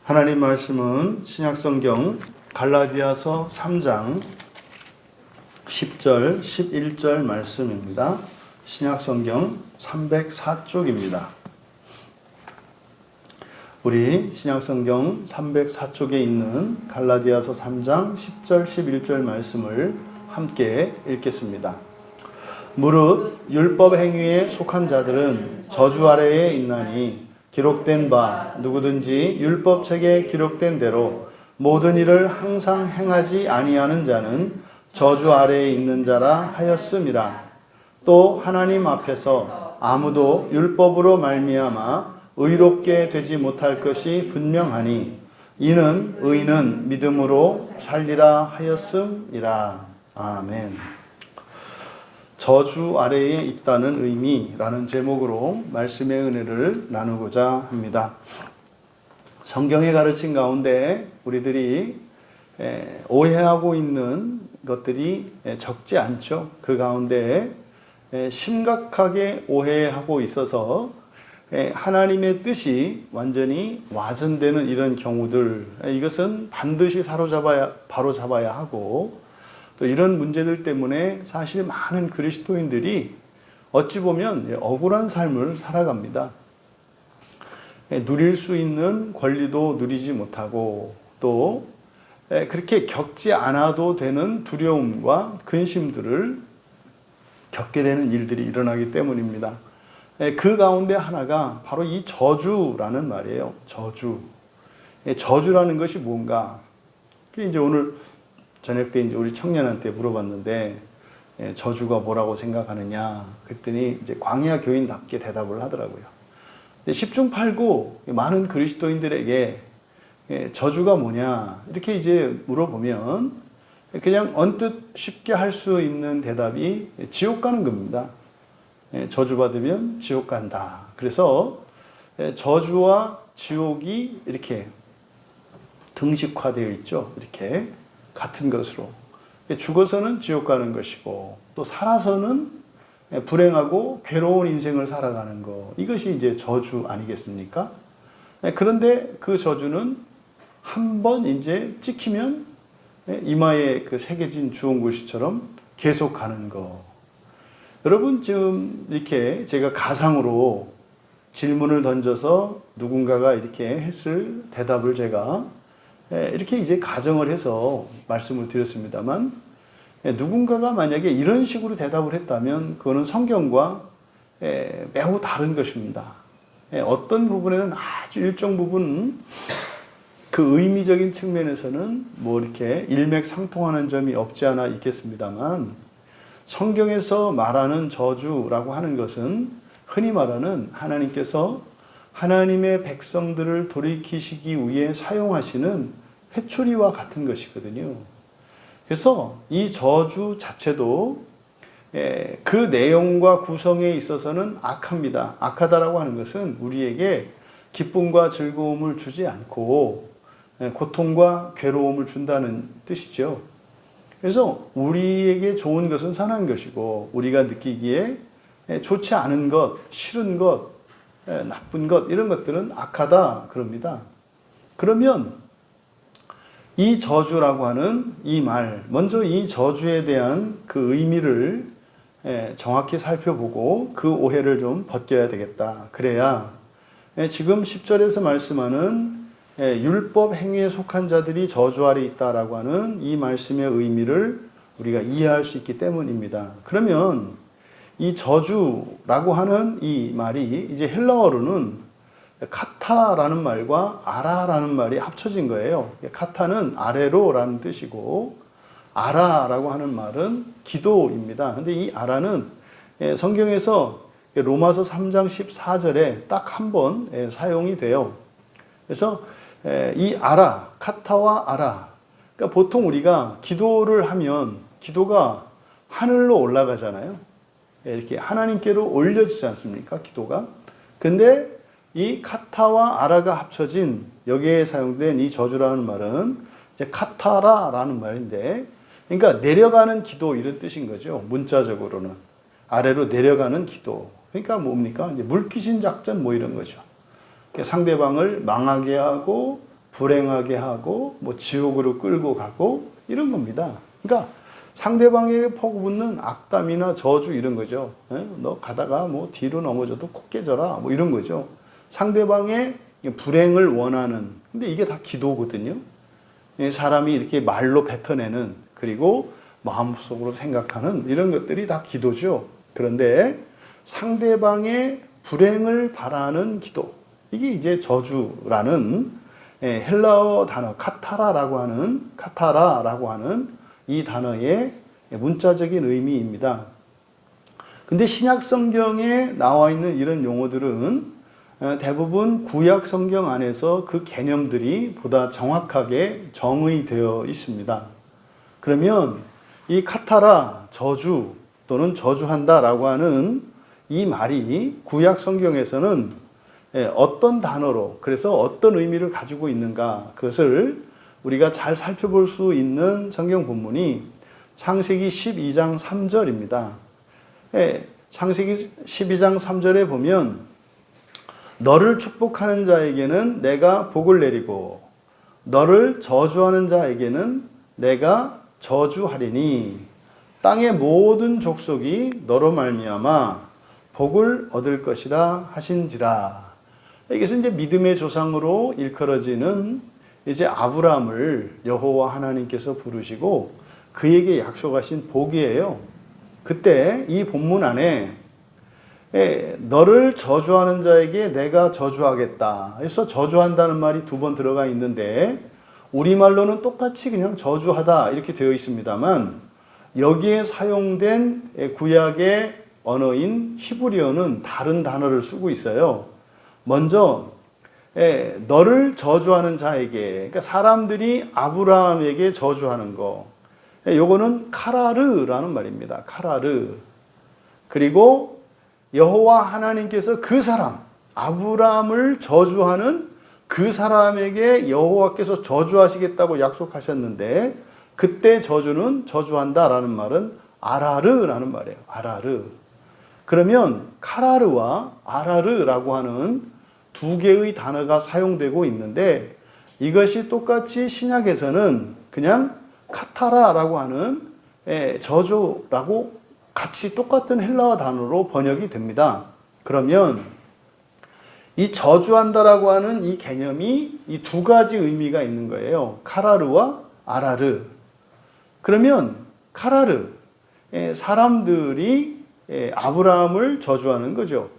하나님 말씀은 신약성경 갈라디아서 3장 10절, 11절 말씀입니다. 신약성경 304쪽입니다. 우리 신약성경 304쪽에 있는 갈라디아서 3장 10절, 11절 말씀을 함께 읽겠습니다. 무릇 율법 행위에 속한 자들은 저주 아래에 있나니 기록된 바 누구든지 율법책에 기록된 대로 모든 일을 항상 행하지 아니하는 자는 저주 아래에 있는 자라 하였음이라. 또 하나님 앞에서 아무도 율법으로 말미암아 의롭게 되지 못할 것이 분명하니 이는 의인은 믿음으로 살리라 하였음이라. 아멘. 저주 아래에 있다는 의미라는 제목으로 말씀의 은혜를 나누고자 합니다. 성경의 가르침 가운데 우리들이 오해하고 있는 것들이 적지 않죠. 그 가운데 심각하게 오해하고 있어서 하나님의 뜻이 완전히 와전되는 이런 경우들, 이것은 반드시 바로잡아야 하고, 또 이런 문제들 때문에 사실 많은 그리스도인들이 어찌 보면 억울한 삶을 살아갑니다. 누릴 수 있는 권리도 누리지 못하고, 또 그렇게 겪지 않아도 되는 두려움과 근심들을 겪게 되는 일들이 일어나기 때문입니다. 그 가운데 하나가 바로 이 저주라는 말이에요. 저주. 저주라는 것이 뭔가? 이제 오늘 저녁 때 이제 우리 청년한테 물어봤는데 저주가 뭐라고 생각하느냐? 그랬더니 이제 광야 교인답게 대답을 하더라고요. 근데 10중 8구 많은 그리스도인들에게 저주가 뭐냐? 이렇게 이제 물어보면 그냥 언뜻 쉽게 할 수 있는 대답이 지옥 가는 겁니다. 저주받으면 지옥 간다. 그래서 저주와 지옥이 이렇게 등식화되어 있죠. 이렇게 같은 것으로. 죽어서는 지옥 가는 것이고, 또 살아서는 불행하고 괴로운 인생을 살아가는 것. 이것이 이제 저주 아니겠습니까? 그런데 그 저주는 한번 이제 찍히면 이마에 그 새겨진 주홍글씨처럼 계속 가는 것. 여러분, 지금 이렇게 제가 가상으로 질문을 던져서 누군가가 이렇게 했을 대답을 제가 이렇게 이제 가정을 해서 말씀을 드렸습니다만, 누군가가 만약에 이런 식으로 대답을 했다면 그거는 성경과 매우 다른 것입니다. 어떤 부분에는 아주 일정 부분 그 의미적인 측면에서는 뭐 이렇게 일맥상통하는 점이 없지 않아 있겠습니다만, 성경에서 말하는 저주라고 하는 것은 흔히 말하는 하나님께서 하나님의 백성들을 돌이키시기 위해 사용하시는 회초리와 같은 것이거든요. 그래서 이 저주 자체도 그 내용과 구성에 있어서는 악합니다. 악하다라고 하는 것은 우리에게 기쁨과 즐거움을 주지 않고 고통과 괴로움을 준다는 뜻이죠. 그래서 우리에게 좋은 것은 선한 것이고, 우리가 느끼기에 좋지 않은 것, 싫은 것, 나쁜 것, 이런 것들은 악하다 그럽니다. 그러면 이 저주라고 하는 이 말, 먼저 이 저주에 대한 그 의미를 정확히 살펴보고 그 오해를 좀 벗겨야 되겠다. 그래야 지금 10절에서 말씀하는 율법 행위에 속한 자들이 저주 아래 있다라고 하는 이 말씀의 의미를 우리가 이해할 수 있기 때문입니다. 그러면 이 저주라고 하는 이 말이 이제 헬라어로는 카타라는 말과 아라라는 말이 합쳐진 거예요. 카타는 아래로라는 뜻이고, 아라라고 하는 말은 기도입니다. 근데 이 아라는 성경에서 로마서 3장 14절에 딱 한 번 사용이 돼요. 그래서 이 아라, 카타와 아라. 그러니까 보통 우리가 기도를 하면 기도가 하늘로 올라가잖아요. 이렇게 하나님께로 올려지지 않습니까? 기도가. 근데 이 카타와 아라가 합쳐진 여기에 사용된 이 저주라는 말은 이제 카타라라는 말인데, 그러니까 내려가는 기도 이런 뜻인 거죠. 문자적으로는 아래로 내려가는 기도. 그러니까 뭡니까? 이제 물귀신 작전 뭐 이런 거죠. 상대방을 망하게 하고 불행하게 하고 뭐 지옥으로 끌고 가고 이런 겁니다. 그러니까 상대방에게 퍼붓는 악담이나 저주 이런 거죠. 너 가다가 뭐 뒤로 넘어져도 코 깨져라 뭐 이런 거죠. 상대방의 불행을 원하는, 근데 이게 다 기도거든요. 사람이 이렇게 말로 뱉어내는, 그리고 마음속으로 생각하는 이런 것들이 다 기도죠. 그런데 상대방의 불행을 바라는 기도, 이게 이제 저주라는 헬라어 단어 카타라라고 하는 이 단어의 문자적인 의미입니다. 근데 신약 성경에 나와 있는 이런 용어들은 대부분 구약 성경 안에서 그 개념들이 보다 정확하게 정의되어 있습니다. 그러면 이 카타라, 저주 또는 저주한다라고 하는 이 말이 구약 성경에서는 어떤 단어로, 그래서 어떤 의미를 가지고 있는가, 그것을 우리가 잘 살펴볼 수 있는 성경 본문이 창세기 12장 3절입니다. 창세기 12장 3절에 보면 너를 축복하는 자에게는 내가 복을 내리고 너를 저주하는 자에게는 내가 저주하리니 땅의 모든 족속이 너로 말미암아 복을 얻을 것이라 하신지라. 이것은 이제 믿음의 조상으로 일컬어지는 이제 아브라함을 여호와 하나님께서 부르시고 그에게 약속하신 복이에요. 그때 이 본문 안에 너를 저주하는 자에게 내가 저주하겠다. 그래서 저주한다는 말이 2번 들어가 있는데 우리말로는 똑같이 그냥 저주하다 이렇게 되어 있습니다만 여기에 사용된 구약의 언어인 히브리어는 다른 단어를 쓰고 있어요. 먼저 너를 저주하는 자에게, 그러니까 사람들이 아브라함에게 저주하는 거, 요거는 카라르라는 말입니다. 카라르. 그리고 여호와 하나님께서 그 사람, 아브라함을 저주하는 그 사람에게 여호와께서 저주하시겠다고 약속하셨는데 그때 저주한다라는 말은 아라르라는 말이에요. 아라르. 그러면 카라르와 아라르라고 하는 2개의 단어가 사용되고 있는데 이것이 똑같이 신약에서는 그냥 카타라라고 하는 저주라고 같이 똑같은 헬라어 단어로 번역이 됩니다. 그러면 이 저주한다라고 하는 이 개념이 이 2가지 의미가 있는 거예요. 카라르와 아라르. 그러면 카라르, 사람들이 아브라함을 저주하는 거죠.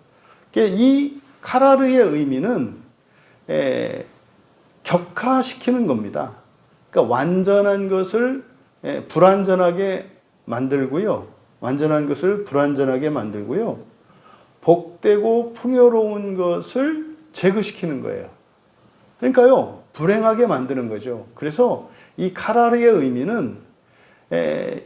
이 카라르의 의미는 격화시키는 겁니다. 그러니까 완전한 것을 불완전하게 만들고요. 완전한 것을 불완전하게 만들고요. 복되고 풍요로운 것을 제거시키는 거예요. 그러니까요, 불행하게 만드는 거죠. 그래서 이 카라르의 의미는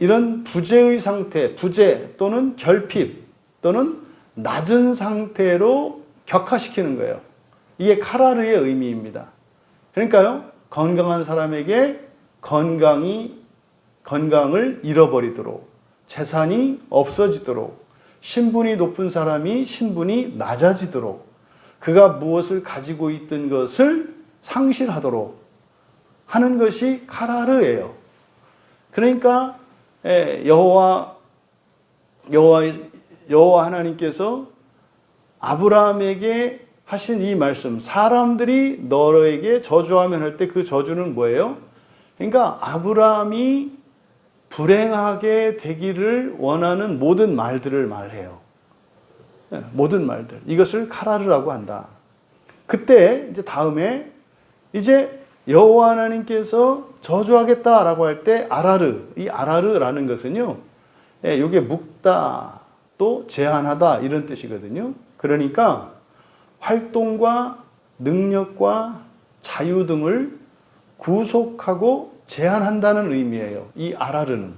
이런 부재의 상태, 부재 또는 결핍 또는 낮은 상태로 격화시키는 거예요. 이게 카라르의 의미입니다. 그러니까요, 건강한 사람에게 건강을 잃어버리도록, 재산이 없어지도록, 신분이 높은 사람이 신분이 낮아지도록, 그가 무엇을 가지고 있던 것을 상실하도록 하는 것이 카라르예요. 그러니까 여호와 하나님께서 아브라함에게 하신 이 말씀, 사람들이 너에게 저주하면 할 때 그 저주는 뭐예요? 그러니까 아브라함이 불행하게 되기를 원하는 모든 말들을 말해요. 모든 말들. 이것을 카라르라고 한다. 그때 이제 다음에 이제 여호와 하나님께서 저주하겠다라고 할 때 아라르, 이 아라르라는 것은요, 이게 묵다, 또 제한하다 이런 뜻이거든요. 그러니까 활동과 능력과 자유 등을 구속하고 제한한다는 의미예요. 이 아라르는.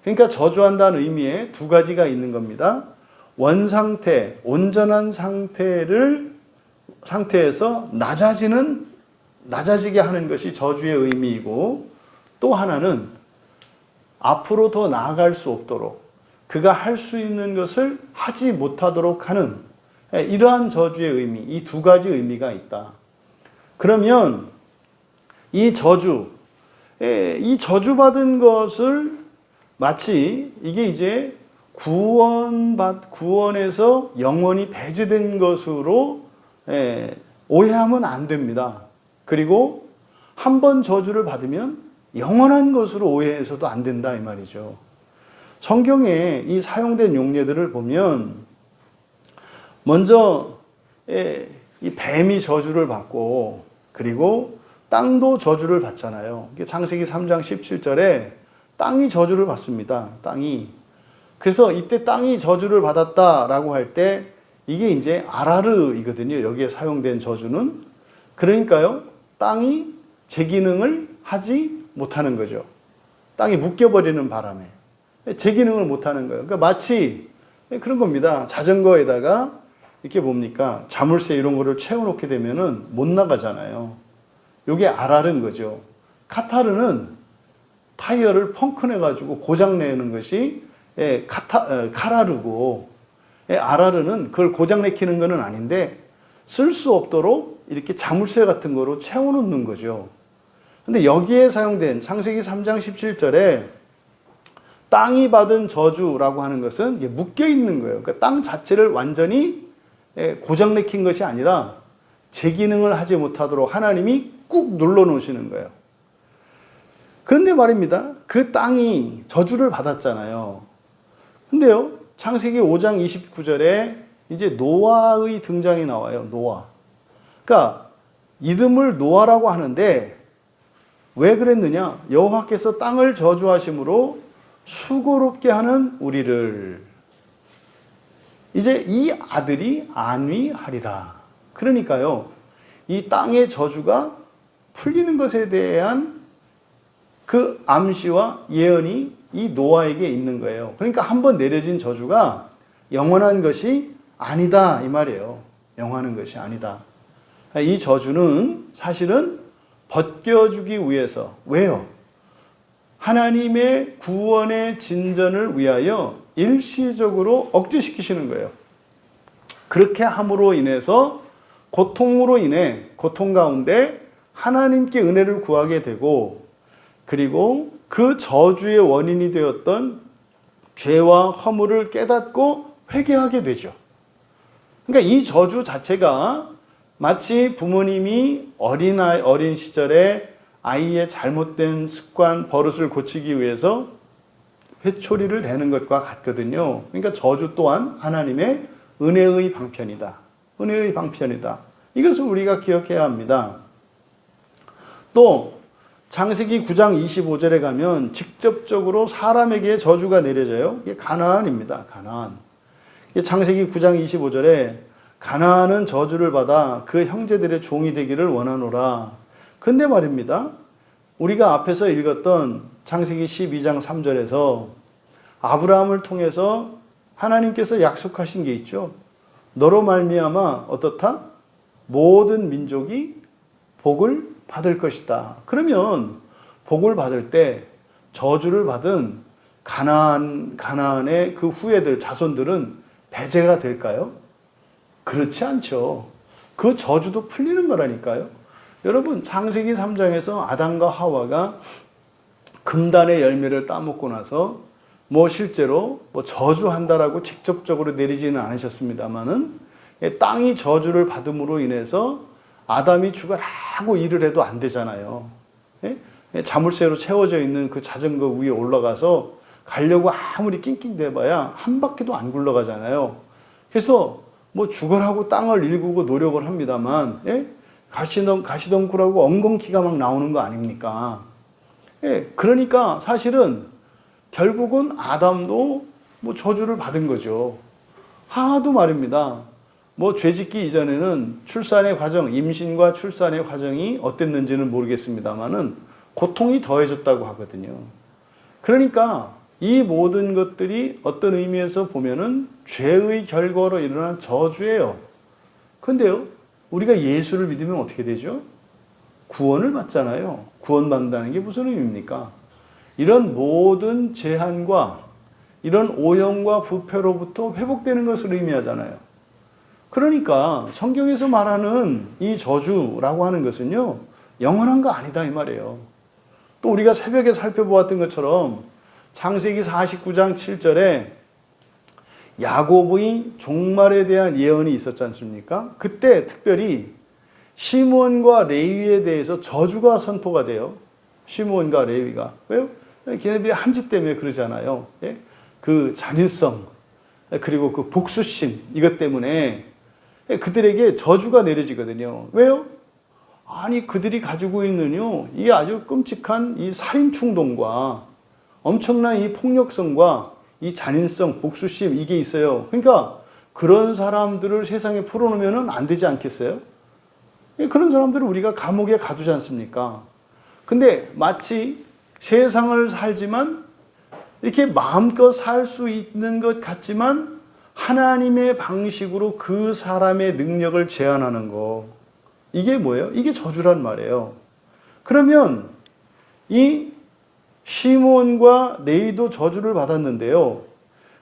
그러니까 저주한다는 의미에 2가지가 있는 겁니다. 원상태, 온전한 상태에서 낮아지게 하는 것이 저주의 의미이고, 또 하나는 앞으로 더 나아갈 수 없도록 그가 할 수 있는 것을 하지 못하도록 하는 이러한 저주의 의미, 이 2가지 의미가 있다. 그러면 이 저주, 이 저주받은 것을 마치 이게 이제 구원에서 영원히 배제된 것으로 오해하면 안 됩니다. 그리고 한 번 저주를 받으면 영원한 것으로 오해해서도 안 된다 이 말이죠. 성경에 이 사용된 용례들을 보면 먼저 이 뱀이 저주를 받고 그리고 땅도 저주를 받잖아요. 창세기 3장 17절에 땅이 저주를 받습니다. 땅이. 그래서 이때 땅이 저주를 받았다라고 할 때 이게 이제 아라르이거든요. 여기에 사용된 저주는. 그러니까요. 땅이 제 기능을 하지 못하는 거죠. 땅이 묶여버리는 바람에. 제 기능을 못하는 거예요. 그러니까 마치 그런 겁니다. 자전거에다가 이렇게 뭡니까? 자물쇠 이런 거를 채워놓게 되면은 못 나가잖아요. 이게 아라르인 거죠. 카타르는 타이어를 펑크내가지고 고장내는 것이 카라르고 아라르는 그걸 고장내키는 거는 아닌데 쓸 수 없도록 이렇게 자물쇠 같은 거로 채워놓는 거죠. 근데 여기에 사용된 창세기 3장 17절에 땅이 받은 저주라고 하는 것은 이게 묶여 있는 거예요. 그러니까 땅 자체를 완전히 고장내킨 것이 아니라 제 기능을 하지 못하도록 하나님이 꾹 눌러 놓으시는 거예요. 그런데 말입니다. 그 땅이 저주를 받았잖아요. 근데요, 창세기 5장 29절에 이제 노아의 등장이 나와요. 노아. 그러니까 이름을 노아라고 하는데 왜 그랬느냐? 여호와께서 땅을 저주하심으로 수고롭게 하는 우리를 이제 이 아들이 안위하리라. 그러니까요, 이 땅의 저주가 풀리는 것에 대한 그 암시와 예언이 이 노아에게 있는 거예요. 그러니까 한번 내려진 저주가 영원한 것이 아니다 이 말이에요. 영원한 것이 아니다. 이 저주는 사실은 벗겨주기 위해서. 왜요? 하나님의 구원의 진전을 위하여 일시적으로 억제시키시는 거예요. 그렇게 함으로 인해서 고통으로 인해 고통 가운데 하나님께 은혜를 구하게 되고 그리고 그 저주의 원인이 되었던 죄와 허물을 깨닫고 회개하게 되죠. 그러니까 이 저주 자체가 마치 부모님이 어린 시절에 아이의 잘못된 습관, 버릇을 고치기 위해서 회초리를 대는 것과 같거든요. 그러니까 저주 또한 하나님의 은혜의 방편이다. 은혜의 방편이다. 이것을 우리가 기억해야 합니다. 또 창세기 9장 25절에 가면 직접적으로 사람에게 저주가 내려져요. 이게 가나안입니다. 가나안. 창세기 9장 25절에 가나안은 저주를 받아 그 형제들의 종이 되기를 원하노라. 근데 말입니다. 우리가 앞에서 읽었던 창세기 12장 3절에서 아브라함을 통해서 하나님께서 약속하신 게 있죠. 너로 말미암아 어떻다? 모든 민족이 복을 받을 것이다. 그러면 복을 받을 때 저주를 받은 가나안의 그 후예들, 자손들은 배제가 될까요? 그렇지 않죠. 그 저주도 풀리는 거라니까요. 여러분, 창세기 3장에서 아담과 하와가 금단의 열매를 따먹고 나서 실제로 저주한다라고 직접적으로 내리지는 않으셨습니다만은 땅이 저주를 받음으로 인해서 아담이 죽어라고 일을 해도 안 되잖아요. 자물쇠로 채워져 있는 그 자전거 위에 올라가서 가려고 아무리 낑낑대봐야 한 바퀴도 안 굴러가잖아요. 그래서 죽어라고 땅을 일구고 노력을 합니다만 가시덩굴하고 엉겅퀴가 막 나오는 거 아닙니까? 그러니까 사실은 결국은 아담도 저주를 받은 거죠. 하와도 말입니다. 죄짓기 이전에는 출산의 과정, 임신과 출산의 과정이 어땠는지는 모르겠습니다만은 고통이 더해졌다고 하거든요. 그러니까 이 모든 것들이 어떤 의미에서 보면은 죄의 결과로 일어난 저주예요. 근데요, 우리가 예수를 믿으면 어떻게 되죠? 구원을 받잖아요. 구원받는다는 게 무슨 의미입니까? 이런 모든 재한과 이런 오염과 부패로부터 회복되는 것을 의미하잖아요. 그러니까 성경에서 말하는 이 저주라고 하는 것은요, 영원한 거 아니다 이 말이에요. 또 우리가 새벽에 살펴보았던 것처럼 창세기 49장 7절에 야곱의 종말에 대한 예언이 있었지 않습니까? 그때 특별히 시므온과 레위에 대해서 저주가 선포가 돼요. 시므온과 레위가. 왜요? 걔네들이 한짓 때문에 그러잖아요. 예? 그 잔인성, 그리고 그 복수심, 이것 때문에 그들에게 저주가 내려지거든요. 왜요? 아니, 그들이 가지고 있는요, 이 아주 끔찍한 이 살인 충동과 엄청난 이 폭력성과 이 잔인성, 복수심, 이게 있어요. 그러니까 그런 사람들을 세상에 풀어놓으면 안 되지 않겠어요? 그런 사람들을 우리가 감옥에 가두지 않습니까? 근데 마치 세상을 살지만 이렇게 마음껏 살 수 있는 것 같지만 하나님의 방식으로 그 사람의 능력을 제한하는 거. 이게 뭐예요? 이게 저주란 말이에요. 그러면 이 시므온과 레위도 저주를 받았는데요.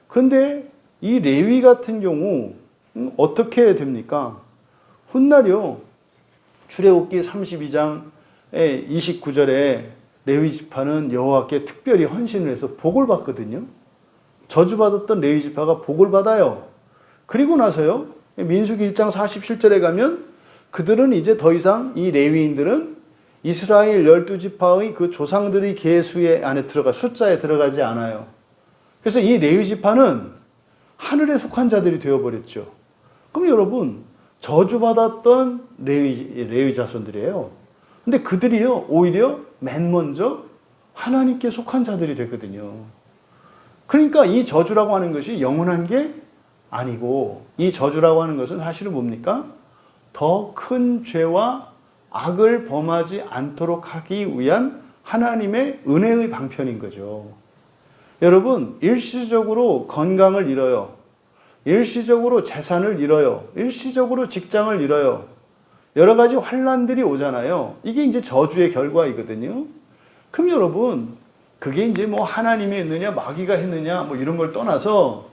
그런데 이 레위 같은 경우 어떻게 됩니까? 훗날요. 출애굽기 32장 29절에 레위 지파는 여호와께 특별히 헌신을 해서 복을 받거든요. 저주받았던 레위 지파가 복을 받아요. 그리고 나서요. 민수기 1장 47절에 가면 그들은 이제 더 이상 이 레위인들은 이스라엘 12지파의 그 조상들의 계수에 안에 숫자에 들어가지 않아요. 그래서 이 레위 지파는 하늘에 속한 자들이 되어버렸죠. 그럼 여러분, 저주받았던 레위 자손들이에요. 근데 그들이요, 오히려 맨 먼저 하나님께 속한 자들이 됐거든요. 그러니까 이 저주라고 하는 것이 영원한 게 아니고, 이 저주라고 하는 것은 사실은 뭡니까? 더 큰 죄와 악을 범하지 않도록 하기 위한 하나님의 은혜의 방편인 거죠. 여러분, 일시적으로 건강을 잃어요. 일시적으로 재산을 잃어요. 일시적으로 직장을 잃어요. 여러 가지 환난들이 오잖아요. 이게 이제 저주의 결과이거든요. 그럼 여러분, 그게 이제 뭐 하나님이 했느냐, 마귀가 했느냐, 뭐 이런 걸 떠나서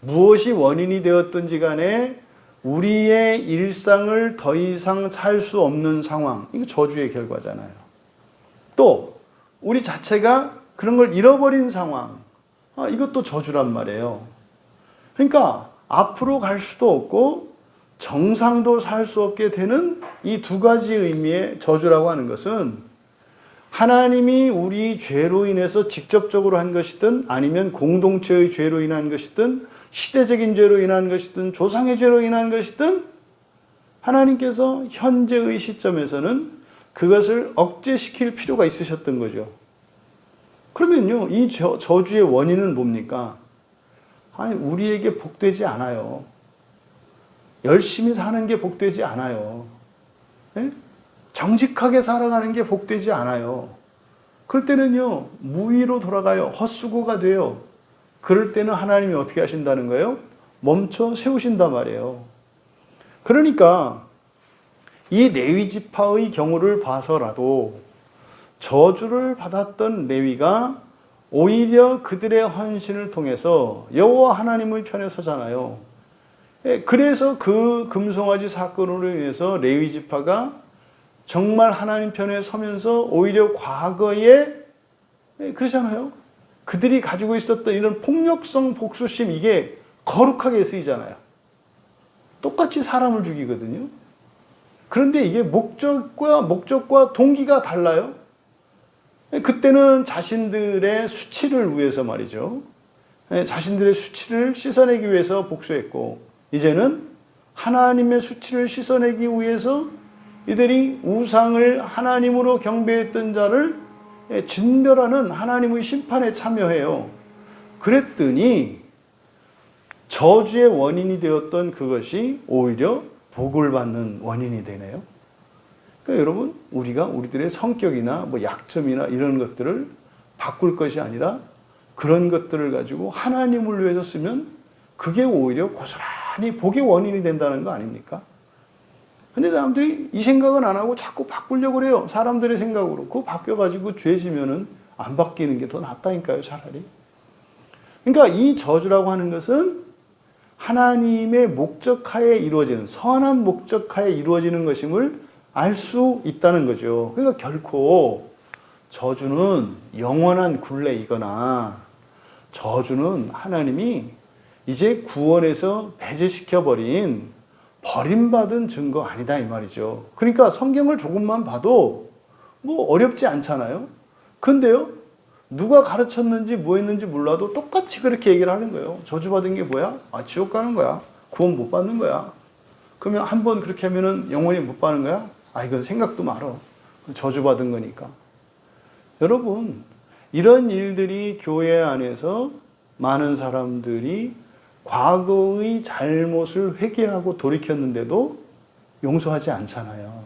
무엇이 원인이 되었든지 간에 우리의 일상을 더 이상 살 수 없는 상황, 이거 저주의 결과잖아요. 또 우리 자체가 그런 걸 잃어버린 상황, 이것도 저주란 말이에요. 그러니까 앞으로 갈 수도 없고 정상도 살 수 없게 되는 이 두 가지 의미의 저주라고 하는 것은 하나님이 우리 죄로 인해서 직접적으로 한 것이든 아니면 공동체의 죄로 인한 것이든 시대적인 죄로 인한 것이든 조상의 죄로 인한 것이든 하나님께서 현재의 시점에서는 그것을 억제시킬 필요가 있으셨던 거죠. 그러면요, 이 저주의 원인은 뭡니까? 아니, 우리에게 복되지 않아요. 열심히 사는 게 복되지 않아요. 예? 정직하게 살아가는 게 복되지 않아요. 그럴 때는요, 무위로 돌아가요. 헛수고가 돼요. 그럴 때는 하나님이 어떻게 하신다는 거예요? 멈춰 세우신단 말이에요. 그러니까 이 레위 지파의 경우를 봐서라도 저주를 받았던 레위가 오히려 그들의 헌신을 통해서 여호와 하나님의 편에 서잖아요. 그래서 그 금송아지 사건으로 인해서 레위 지파가 정말 하나님 편에 서면서 오히려 과거에 그러잖아요. 그들이 가지고 있었던 이런 폭력성 복수심, 이게 거룩하게 쓰이잖아요. 똑같이 사람을 죽이거든요. 그런데 이게 목적과 동기가 달라요. 그때는 자신들의 수치를 위해서 말이죠. 자신들의 수치를 씻어내기 위해서 복수했고, 이제는 하나님의 수치를 씻어내기 위해서 이들이 우상을 하나님으로 경배했던 자를 진멸하는 하나님의 심판에 참여해요. 그랬더니 저주의 원인이 되었던 그것이 오히려 복을 받는 원인이 되네요. 그러니까 여러분, 우리가 우리들의 성격이나 뭐 약점이나 이런 것들을 바꿀 것이 아니라 그런 것들을 가지고 하나님을 위해서 쓰면 그게 오히려 고스란히 복의 원인이 된다는 거 아닙니까? 근데 사람들이 이 생각은 안 하고 자꾸 바꾸려고 그래요. 사람들의 생각으로. 그거 바뀌어가지고 죄 지면은 안 바뀌는 게 더 낫다니까요, 차라리. 그러니까 이 저주라고 하는 것은 하나님의 목적하에 이루어지는, 선한 목적하에 이루어지는 것임을 알 수 있다는 거죠. 그러니까 결코 저주는 영원한 굴레이거나 저주는 하나님이 이제 구원에서 배제시켜버린 버림받은 증거 아니다 이 말이죠. 그러니까 성경을 조금만 봐도 뭐 어렵지 않잖아요. 근데요, 누가 가르쳤는지 뭐 했는지 몰라도 똑같이 그렇게 얘기를 하는 거예요. 저주받은 게 뭐야? 아, 지옥 가는 거야. 구원 못 받는 거야. 그러면 한번 그렇게 하면은 영원히 못 받는 거야? 아, 이건 생각도 말어. 저주받은 거니까. 여러분, 이런 일들이 교회 안에서 많은 사람들이 과거의 잘못을 회개하고 돌이켰는데도 용서하지 않잖아요.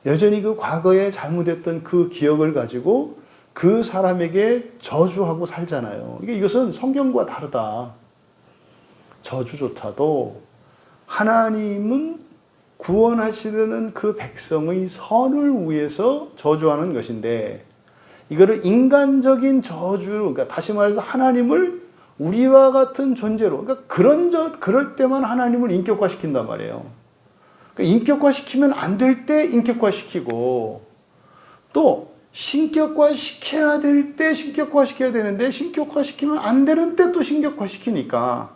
여전히 그 과거에 잘못했던 그 기억을 가지고 그 사람에게 저주하고 살잖아요. 이것은 성경과 다르다. 저주조차도 하나님은 구원하시려는 그 백성의 선을 위해서 저주하는 것인데, 이거를 인간적인 저주, 그러니까 다시 말해서 하나님을 우리와 같은 존재로, 그러니까 그럴 때만 하나님을 인격화시킨단 말이에요. 그러니까 인격화시키면 안 될 때 인격화시키고, 또 신격화시켜야 될 때 신격화시켜야 되는데 신격화시키면 안 되는 때 또 신격화시키니까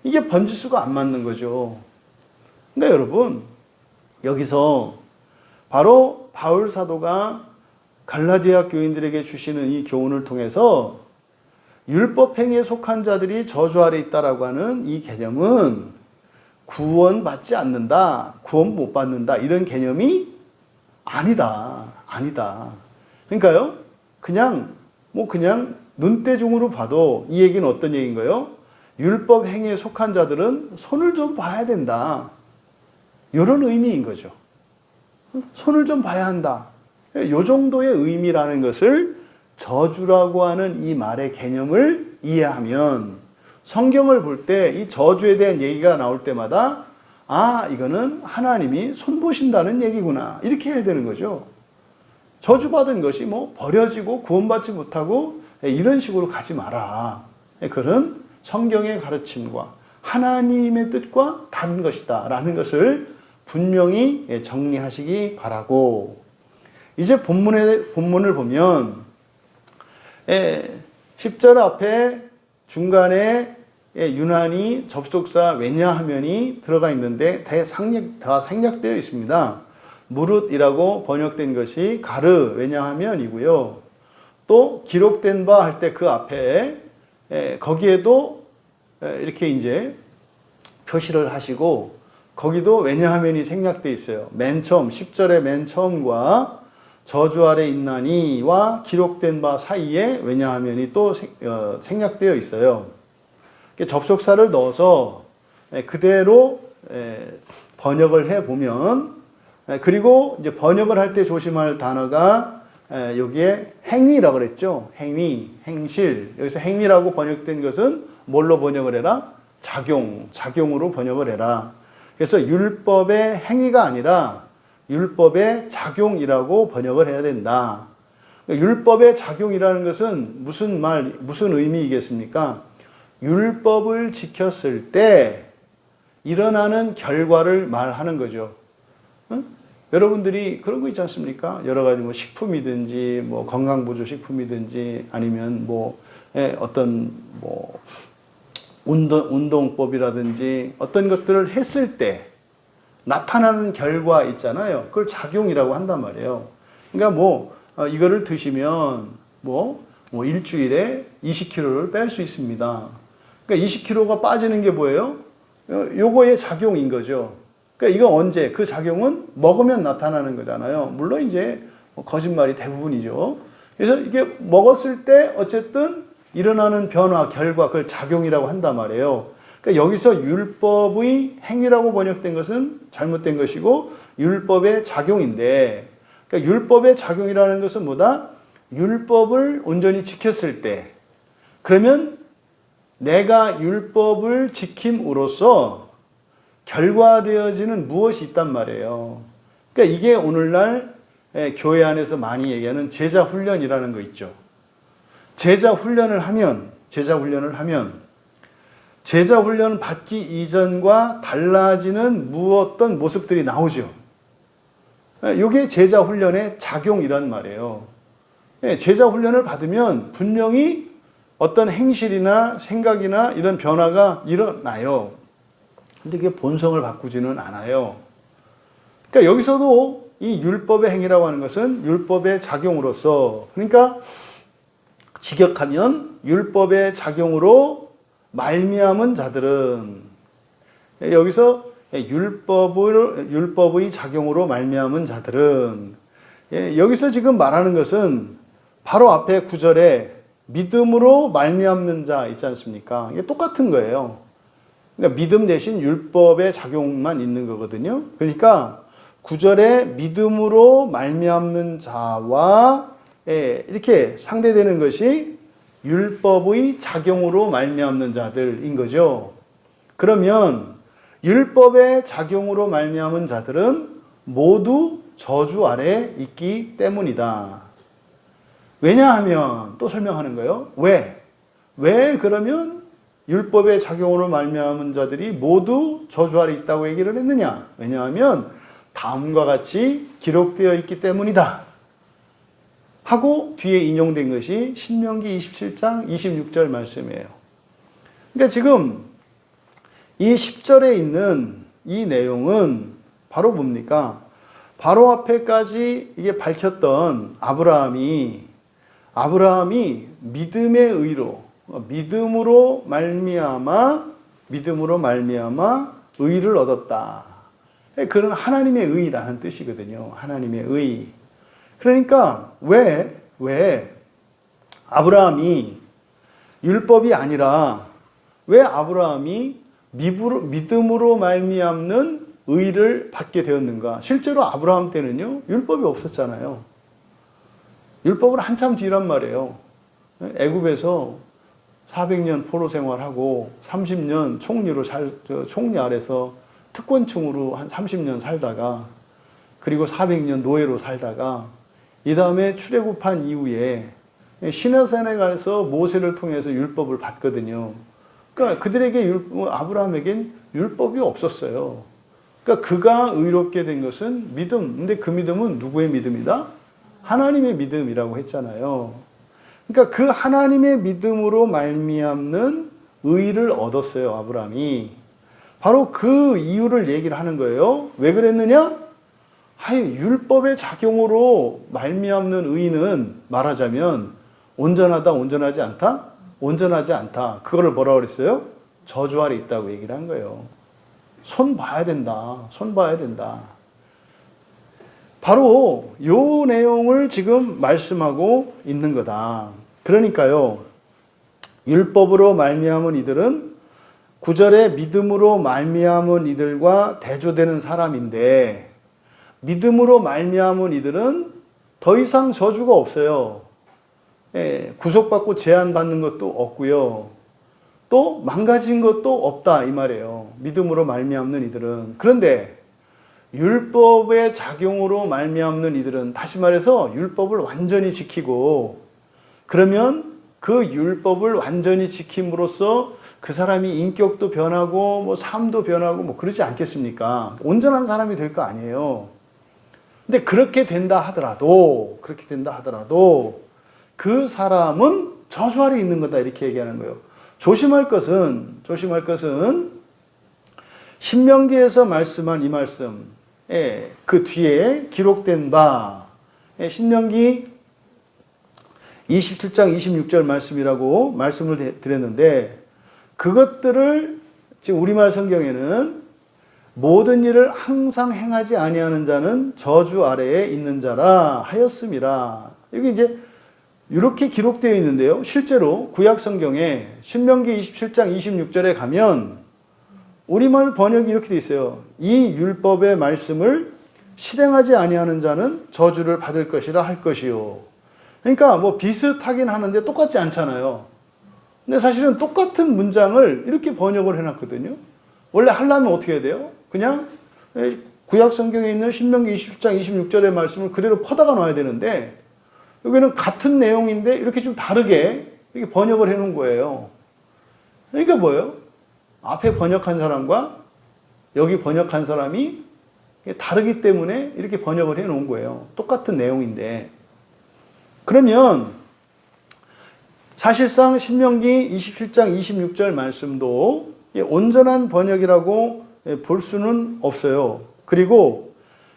이게 번지수가 안 맞는 거죠. 그러니까 여러분, 여기서 바로 바울 사도가 갈라디아 교인들에게 주시는 이 교훈을 통해서 율법 행위에 속한 자들이 저주 아래 있다라고 하는 이 개념은 구원받지 않는다, 구원 못 받는다, 이런 개념이 아니다. 그러니까요, 그냥 눈대중으로 봐도 이 얘기는 어떤 얘기인가요? 율법 행위에 속한 자들은 손을 좀 봐야 된다, 이런 의미인 거죠. 손을 좀 봐야 한다. 이 정도의 의미라는 것을 저주라고 하는 이 말의 개념을 이해하면 성경을 볼 때 이 저주에 대한 얘기가 나올 때마다 아, 이거는 하나님이 손보신다는 얘기구나, 이렇게 해야 되는 거죠. 저주받은 것이 뭐 버려지고 구원받지 못하고 이런 식으로 가지 마라. 그런 성경의 가르침과 하나님의 뜻과 다른 것이다 라는 것을 분명히 정리하시기 바라고, 이제 본문을 보면 10절 앞에 중간에 유난히 접속사 왜냐하면이 들어가 있는데 다 생략되어 있습니다. 무릇이라고 번역된 것이 가르 왜냐하면이고요. 또 기록된 바 할 때 그 앞에 거기에도 이렇게 이제 표시를 하시고, 거기도 왜냐하면이 생략되어 있어요. 맨 처음 10절의 맨 처음과 저주 아래 있나니와 기록된 바 사이에 왜냐하면이 또 생략되어 있어요. 접속사를 넣어서 그대로 번역을 해 보면, 그리고 이제 번역을 할 때 조심할 단어가 여기에 행위라고 그랬죠. 행위, 행실. 여기서 행위라고 번역된 것은 뭘로 번역을 해라? 작용으로 번역을 해라. 그래서 율법의 행위가 아니라 율법의 작용이라고 번역을 해야 된다. 율법의 작용이라는 것은 무슨 의미이겠습니까? 율법을 지켰을 때 일어나는 결과를 말하는 거죠. 응? 여러분들이 그런 거 있지 않습니까? 여러 가지 뭐 식품이든지 뭐 건강보조 식품이든지 아니면 뭐 어떤 뭐 운동법이라든지 어떤 것들을 했을 때 나타나는 결과 있잖아요. 그걸 작용이라고 한단 말이에요. 그러니까 이거를 드시면 일주일에 20kg를 뺄 수 있습니다. 그러니까 20kg가 빠지는 게 뭐예요? 요거의 작용인 거죠. 그러니까 이거 언제? 그 작용은 먹으면 나타나는 거잖아요. 물론 이제 거짓말이 대부분이죠. 그래서 이게 먹었을 때 어쨌든 일어나는 변화, 결과, 그걸 작용이라고 한단 말이에요. 그러니까 여기서 율법의 행위라고 번역된 것은 잘못된 것이고 율법의 작용인데, 그러니까 율법의 작용이라는 것은 뭐다? 율법을 온전히 지켰을 때, 그러면 내가 율법을 지킴으로써 결과되어지는 무엇이 있단 말이에요. 그러니까 이게 오늘날 교회 안에서 많이 얘기하는 제자 훈련이라는 거 있죠. 제자 훈련을 하면 제자 훈련 받기 이전과 달라지는 어떤 모습들이 나오죠. 이게 제자 훈련의 작용이란 말이에요. 제자 훈련을 받으면 분명히 어떤 행실이나 생각이나 이런 변화가 일어나요. 근데 그게 본성을 바꾸지는 않아요. 그러니까 여기서도 이 율법의 행위라고 하는 것은 율법의 작용으로서, 그러니까 직역하면 율법의 작용으로 말미암은 자들은, 여기서 율법의 작용으로 말미암은 자들은, 여기서 지금 말하는 것은 바로 앞에 9절에 믿음으로 말미암는 자 있지 않습니까? 이게 똑같은 거예요. 그러니까 믿음 대신 율법의 작용만 있는 거거든요. 그러니까 9절에 믿음으로 말미암는 자와 이렇게 상대되는 것이 율법의 작용으로 말미암는 자들인 거죠. 그러면 율법의 작용으로 말미암은 자들은 모두 저주 아래 있기 때문이다. 왜냐하면 또 설명하는 거예요. 왜 그러면 율법의 작용으로 말미암은 자들이 모두 저주 아래 있다고 얘기를 했느냐? 왜냐하면 다음과 같이 기록되어 있기 때문이다 하고 뒤에 인용된 것이 신명기 27장 26절 말씀이에요. 그러니까 지금 이 10절에 있는 이 내용은 바로 뭡니까? 바로 앞에까지 이게 밝혔던 아브라함이 믿음의 의로, 믿음으로 말미암아 의를 얻었다. 그런 하나님의 의라는 뜻이거든요. 하나님의 의. 그러니까 왜 아브라함이 율법이 아니라 왜 아브라함이 믿음으로 말미암는 의를 받게 되었는가? 실제로 아브라함 때는요, 율법이 없었잖아요. 율법은 한참 뒤란 말이에요. 애굽에서 400년 포로 생활하고 30년 총리 아래서 특권층으로 한 30년 살다가, 그리고 400년 노예로 살다가, 이 다음에 출애굽한 이후에 시내산에 가서 모세를 통해서 율법을 받거든요. 그러니까 그들에게 아브라함에겐 율법이 없었어요. 그러니까 그가 의롭게 된 것은 믿음. 근데 그 믿음은 누구의 믿음이다? 하나님의 믿음이라고 했잖아요. 그러니까 그 하나님의 믿음으로 말미암는 의를 얻었어요, 아브라함이. 바로 그 이유를 얘기를 하는 거예요. 왜 그랬느냐? 율법의 작용으로 말미암는 의는 말하자면 온전하다, 온전하지 않다? 온전하지 않다. 그거를 뭐라고 그랬어요? 저주 아래 있다고 얘기를 한 거예요. 손 봐야 된다. 바로 요 내용을 지금 말씀하고 있는 거다. 그러니까요, 율법으로 말미암은 이들은 9절에 믿음으로 말미암은 이들과 대조되는 사람인데, 믿음으로 말미암은 이들은 더 이상 저주가 없어요. 구속받고 제한받는 것도 없고요. 또 망가진 것도 없다 이 말이에요. 믿음으로 말미암는 이들은. 그런데 율법의 작용으로 말미암는 이들은, 다시 말해서 율법을 완전히 지키고, 그러면 그 율법을 완전히 지킴으로써 그 사람이 인격도 변하고 삶도 변하고 그러지 않겠습니까? 온전한 사람이 될 거 아니에요. 근데 그렇게 된다 하더라도 그 사람은 저주 아래 있는 거다 이렇게 얘기하는 거예요. 조심할 것은 신명기에서 말씀한 이 말씀, 그 뒤에 기록된 바, 신명기 27장 26절 말씀이라고 말씀을 드렸는데, 그것들을 지금 우리말 성경에는 모든 일을 항상 행하지 아니하는 자는 저주 아래에 있는 자라 하였음이라. 여기 이제 이렇게 기록되어 있는데요. 실제로 구약 성경에 신명기 27장 26절에 가면 우리말 번역이 이렇게 돼 있어요. 이 율법의 말씀을 실행하지 아니하는 자는 저주를 받을 것이라 할 것이요. 그러니까 비슷하긴 하는데 똑같지 않잖아요. 근데 사실은 똑같은 문장을 이렇게 번역을 해놨거든요. 원래 하려면 어떻게 해야 돼요? 그냥 구약 성경에 있는 신명기 27장 26절의 말씀을 그대로 퍼다가 놔야 되는데, 여기는 같은 내용인데 이렇게 좀 다르게 이렇게 번역을 해놓은 거예요. 그러니까 뭐예요? 앞에 번역한 사람과 여기 번역한 사람이 다르기 때문에 이렇게 번역을 해 놓은 거예요. 똑같은 내용인데. 그러면 사실상 신명기 27장 26절 말씀도 온전한 번역이라고 볼 수는 없어요. 그리고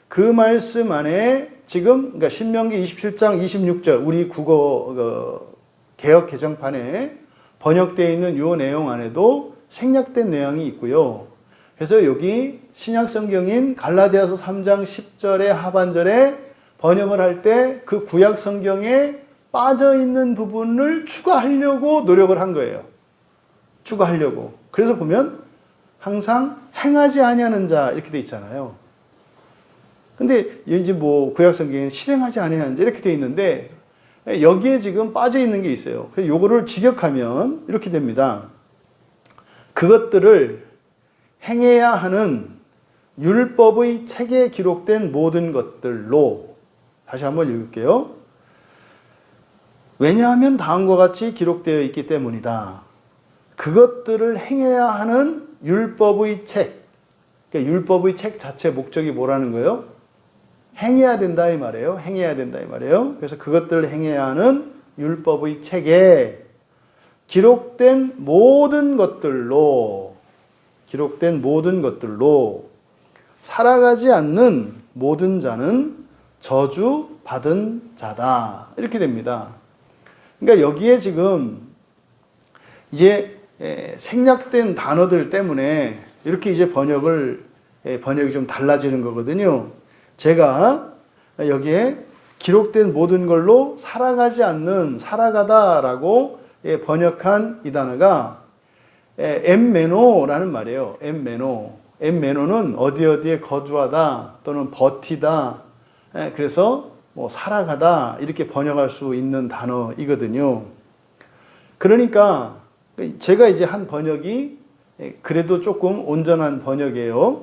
그 말씀 안에 지금 그러니까 신명기 27장 26절 우리 국어 개역 개정판에 번역되어 있는 이 내용 안에도 생략된 내용이 있고요. 그래서 여기 신약 성경인 갈라디아서 3장 10절의 하반절에 번역을 할 때 그 구약 성경에 빠져 있는 부분을 추가하려고 노력을 한 거예요. 추가하려고. 그래서 보면 항상 행하지 아니하는 자 이렇게 돼 있잖아요. 근데 이제 뭐 구약 성경에 실행하지 아니하는 자 이렇게 돼 있는데 여기에 지금 빠져 있는 게 있어요. 그래서 요거를 직역하면 이렇게 됩니다. 그것들을 행해야 하는 율법의 책에 기록된 모든 것들로 다시 한번 읽을게요. 왜냐하면 다음과 같이 기록되어 있기 때문이다. 그것들을 행해야 하는 율법의 책. 그러니까 율법의 책 자체 목적이 뭐라는 거예요? 행해야 된다 이 말이에요. 행해야 된다 이 말이에요. 그래서 그것들을 행해야 하는 율법의 책에 기록된 모든 것들로 살아가지 않는 모든 자는 저주받은 자다. 이렇게 됩니다. 그러니까 여기에 지금 이제 생략된 단어들 때문에 이렇게 이제 번역이 좀 달라지는 거거든요. 제가 여기에 기록된 모든 걸로 살아가지 않는 살아가다라고 번역한 이 단어가 엠메노라는 말이에요. 엠메노는 어디에 거주하다 또는 버티다. 그래서 뭐 살아가다 이렇게 번역할 수 있는 단어이거든요. 그러니까 제가 이제 한 번역이 그래도 조금 온전한 번역이에요.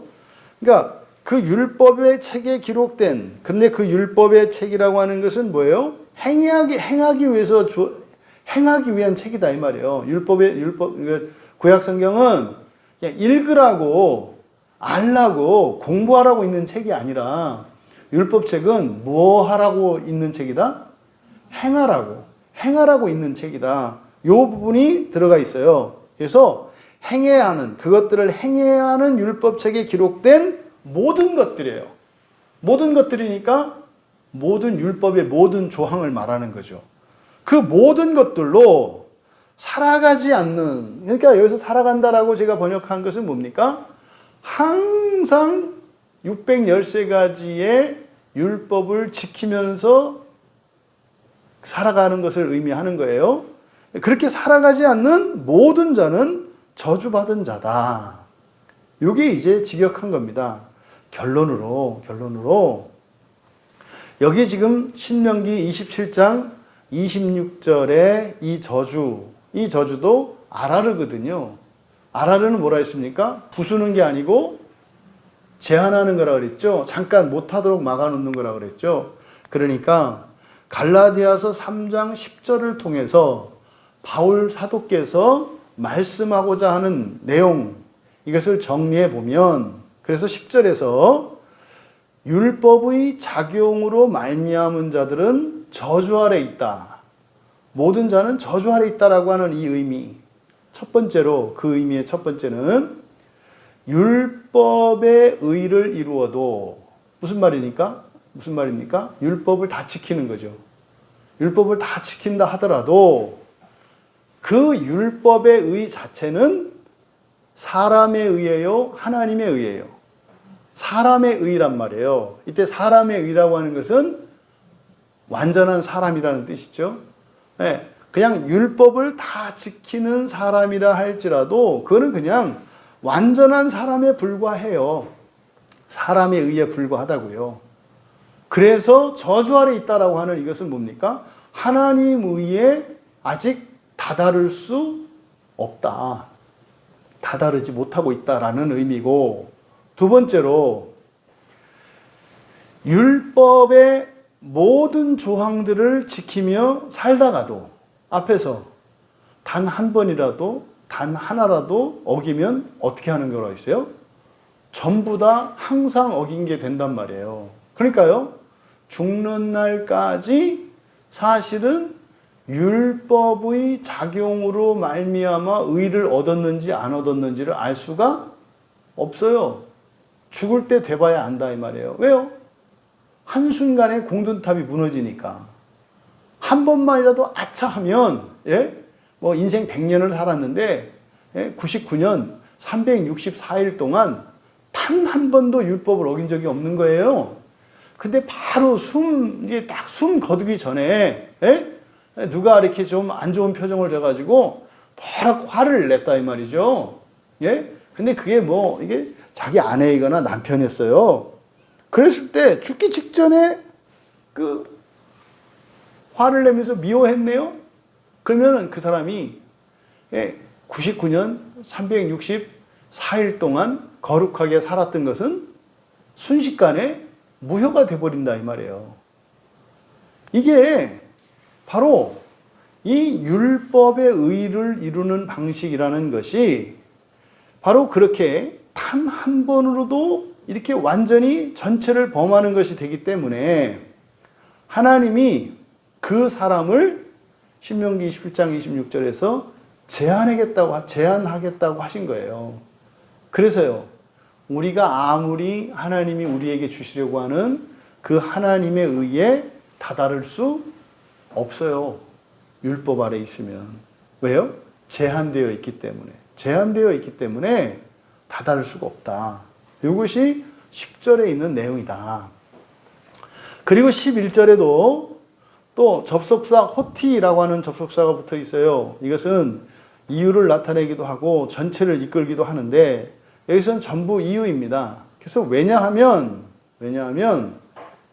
그러니까 그 율법의 책에 기록된, 근데 그 율법의 책이라고 하는 것은 뭐예요? 행하기 위한 책이다 이 말이에요. 구약 성경은 그냥 읽으라고 알라고 공부하라고 있는 책이 아니라 율법책은 뭐 하라고 있는 책이다? 행하라고 있는 책이다. 이 부분이 들어가 있어요. 그래서 그것들을 행해야 하는 율법책에 기록된 모든 것들이에요. 모든 것들이니까 모든 율법의 모든 조항을 말하는 거죠. 그 모든 것들로 살아가지 않는, 그러니까 여기서 살아간다라고 제가 번역한 것은 뭡니까? 항상 613가지의 율법을 지키면서 살아가는 것을 의미하는 거예요. 그렇게 살아가지 않는 모든 자는 저주받은 자다. 이게 이제 직역한 겁니다. 결론으로 여기 지금 신명기 27장 26절의 이 저주도 아라르거든요. 아라르는 뭐라 했습니까? 부수는 게 아니고 제한하는 거라 그랬죠. 잠깐 못하도록 막아놓는 거라 그랬죠. 그러니까 갈라디아서 3장 10절을 통해서 바울 사도께서 말씀하고자 하는 내용, 이것을 정리해 보면, 그래서 10절에서 율법의 작용으로 말미암은 자들은 저주 아래 있다. 모든 자는 저주 아래 있다라고 하는 이 의미. 첫 번째로, 그 의미의 첫 번째는 율법의 의를 이루어도 무슨 말입니까? 율법을 다 지키는 거죠. 율법을 다 지킨다 하더라도 그 율법의 의 자체는 사람에 의해요? 하나님에 의해요? 사람의 의란 말이에요. 이때 사람의 의라고 하는 것은 완전한 사람이라는 뜻이죠. 네, 그냥 율법을 다 지키는 사람이라 할지라도 그거는 그냥 완전한 사람에 불과해요. 사람에 의해 불과하다고요. 그래서 저주 아래 있다라고 하는 이것은 뭡니까? 하나님 의에 아직 다다를 수 없다. 다다르지 못하고 있다라는 의미고, 두 번째로 율법의 모든 조항들을 지키며 살다가도 앞에서 단 한 번이라도 단 하나라도 어기면 어떻게 하는 거라고 했어요? 전부 다 항상 어긴 게 된단 말이에요. 그러니까요, 죽는 날까지 사실은 율법의 작용으로 말미암아 의를 얻었는지 안 얻었는지를 알 수가 없어요. 죽을 때 돼봐야 안다 이 말이에요. 왜요? 한순간에 공든탑이 무너지니까. 한 번만이라도 아차 하면, 뭐 인생 100년을 살았는데 99년 364일 동안 단 한 번도 율법을 어긴 적이 없는 거예요. 근데 바로 이제 딱 숨 거두기 전에 누가 이렇게 좀 안 좋은 표정을 져가지고 버럭 화를 냈다 이 말이죠. 근데 그게 뭐 이게 자기 아내이거나 남편이었어요. 그랬을 때 죽기 직전에 그 화를 내면서 미워했네요. 그러면 그 사람이 99년 364일 동안 거룩하게 살았던 것은 순식간에 무효가 돼버린다 이 말이에요. 이게 바로 이 율법의 의를 이루는 방식이라는 것이 바로 그렇게 단 한 번으로도 이렇게 완전히 전체를 범하는 것이 되기 때문에 하나님이 그 사람을 신명기 17장 26절에서 제한하겠다고 하신 거예요. 그래서요, 우리가 아무리 하나님이 우리에게 주시려고 하는 그 하나님의 의에 다다를 수 없어요. 율법 아래 있으면. 왜요? 제한되어 있기 때문에 다다를 수가 없다. 이것이 10절에 있는 내용이다. 그리고 11절에도 또 접속사 호티라고 하는 접속사가 붙어 있어요. 이것은 이유를 나타내기도 하고 전체를 이끌기도 하는데 여기서는 전부 이유입니다. 그래서 왜냐하면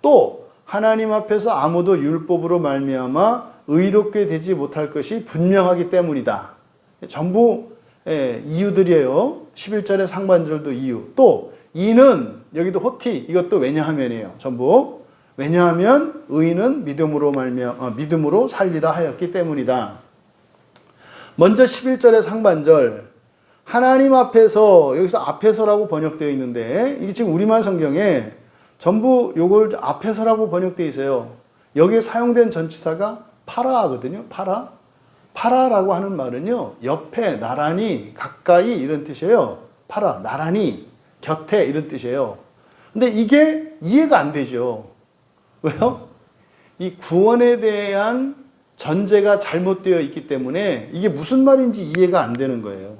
또 하나님 앞에서 아무도 율법으로 말미암아 의롭게 되지 못할 것이 분명하기 때문이다. 전부 이유들이에요. 11절의 상반절도 이유. 또 이는 여기도 호티, 이것도 왜냐하면이에요. 전부 왜냐하면 의인은 믿음으로 살리라 하였기 때문이다. 먼저 11절의 상반절, 하나님 앞에서, 여기서 앞에서라고 번역되어 있는데 이게 지금 우리말 성경에 전부 요걸 앞에서라고 번역되어 있어요. 여기에 사용된 전치사가 파라거든요. 파라라고 하는 말은요, 옆에, 나란히, 가까이 이런 뜻이에요. 파라, 나란히, 곁에 이런 뜻이에요. 근데 이게 이해가 안 되죠. 왜요? 이 구원에 대한 전제가 잘못되어 있기 때문에 이게 무슨 말인지 이해가 안 되는 거예요.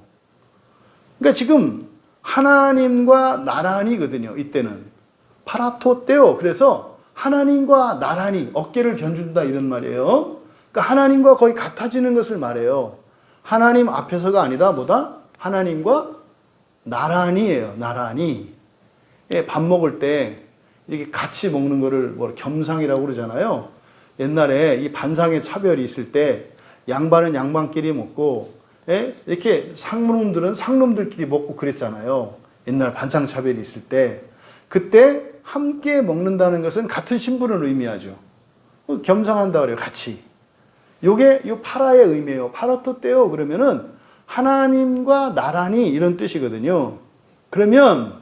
그러니까 지금 하나님과 나란히거든요. 이때는 파라토떼오. 그래서 하나님과 나란히 어깨를 견준다 이런 말이에요. 그러니까 하나님과 거의 같아지는 것을 말해요. 하나님 앞에서가 아니라 뭐다? 하나님과 나란히예요. 나란히. 밥 먹을 때 이렇게 같이 먹는 거를 뭐 겸상이라고 그러잖아요. 옛날에 이 반상의 차별이 있을 때 양반은 양반끼리 먹고 이렇게 상놈들은 상놈들끼리 먹고 그랬잖아요. 옛날 반상 차별이 있을 때 그때 함께 먹는다는 것은 같은 신분을 의미하죠. 겸상한다 그래요. 같이. 요게 요 파라의 의미예요. 파라토떼오 그러면은 하나님과 나란히 이런 뜻이거든요. 그러면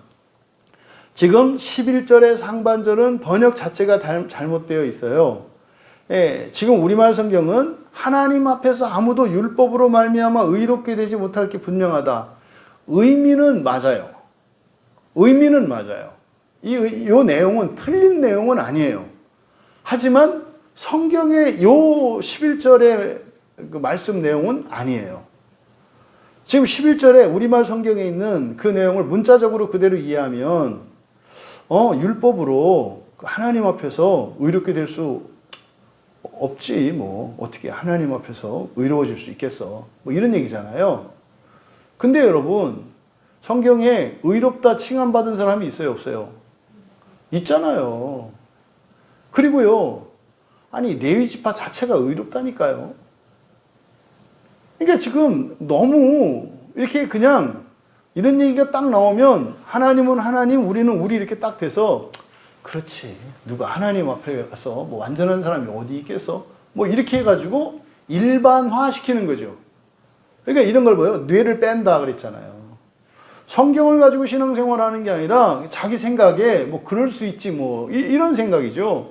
지금 11절의 상반절은 번역 자체가 잘못되어 있어요. 지금 우리말 성경은 하나님 앞에서 아무도 율법으로 말미암아 의롭게 되지 못할 게 분명하다. 의미는 맞아요. 이 내용은 틀린 내용은 아니에요. 하지만 성경의 요 11절의 그 말씀 내용은 아니에요. 지금 11절에 우리말 성경에 있는 그 내용을 문자적으로 그대로 이해하면 율법으로 하나님 앞에서 의롭게 될 수 없지. 뭐 어떻게 하나님 앞에서 의로워질 수 있겠어. 뭐 이런 얘기잖아요. 근데 여러분 성경에 의롭다 칭함받은 사람이 있어요, 없어요? 있잖아요. 그리고요, 아니 레위 지파 자체가 의롭다니까요. 그러니까 지금 너무 이렇게 그냥 이런 얘기가 딱 나오면 하나님은 하나님, 우리는 우리 이렇게 딱 돼서 그렇지. 누가 하나님 앞에 가서 뭐 완전한 사람이 어디 있겠어? 뭐 이렇게 해가지고 일반화 시키는 거죠. 그러니까 이런 걸 뭐예요? 뇌를 뺀다 그랬잖아요. 성경을 가지고 신앙생활하는 게 아니라 자기 생각에 뭐 그럴 수 있지 뭐 이런 생각이죠.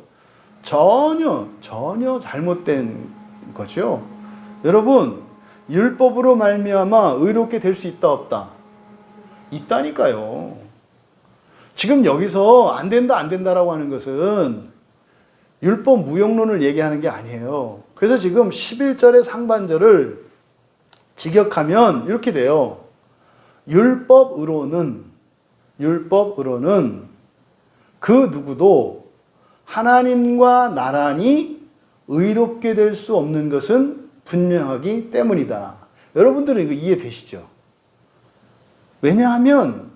전혀 잘못된 거죠. 여러분, 율법으로 말미암아 의롭게 될 수 있다 없다? 있다니까요. 지금 여기서 안 된다라고 하는 것은 율법 무용론을 얘기하는 게 아니에요. 그래서 지금 11절의 상반절을 직역하면 이렇게 돼요. 율법으로는 그 누구도 하나님과 나란히 의롭게 될 수 없는 것은 분명하기 때문이다. 여러분들은 이거 이해되시죠? 왜냐하면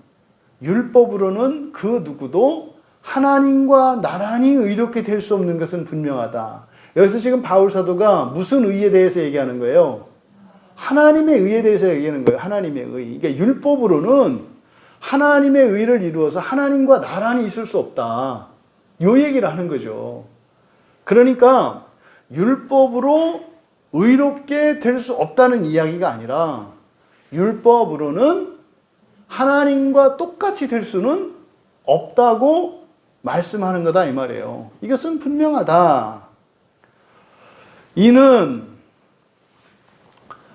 율법으로는 그 누구도 하나님과 나란히 의롭게 될 수 없는 것은 분명하다. 여기서 지금 바울 사도가 무슨 의에 대해서 얘기하는 거예요? 하나님의 의에 대해서 얘기하는 거예요. 하나님의 의. 그러니까 율법으로는 하나님의 의를 이루어서 하나님과 나란히 있을 수 없다. 요 얘기를 하는 거죠. 그러니까 율법으로 의롭게 될 수 없다는 이야기가 아니라 율법으로는 하나님과 똑같이 될 수는 없다고 말씀하는 거다 이 말이에요. 이것은 분명하다.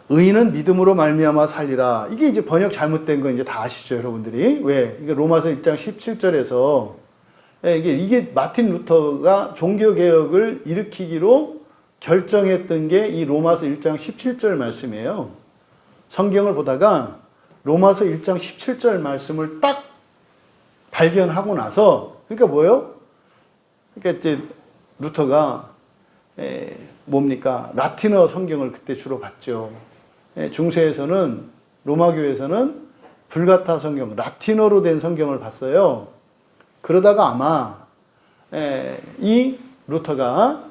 의인은 믿음으로 말미암아 살리라. 이게 이제 번역 잘못된 거 이제 다 아시죠, 여러분들이? 왜? 이게 로마서 1장 17절에서 이게 마틴 루터가 종교 개혁을 일으키기로 결정했던 게 이 로마서 1장 17절 말씀이에요. 성경을 보다가 로마서 1장 17절 말씀을 딱 발견하고 나서, 그러니까 뭐예요? 그러니까 이제 루터가 뭡니까? 라틴어 성경을 그때 주로 봤죠. 중세에서는, 로마교에서는 불가타 성경, 라틴어로 된 성경을 봤어요. 그러다가 아마 이 루터가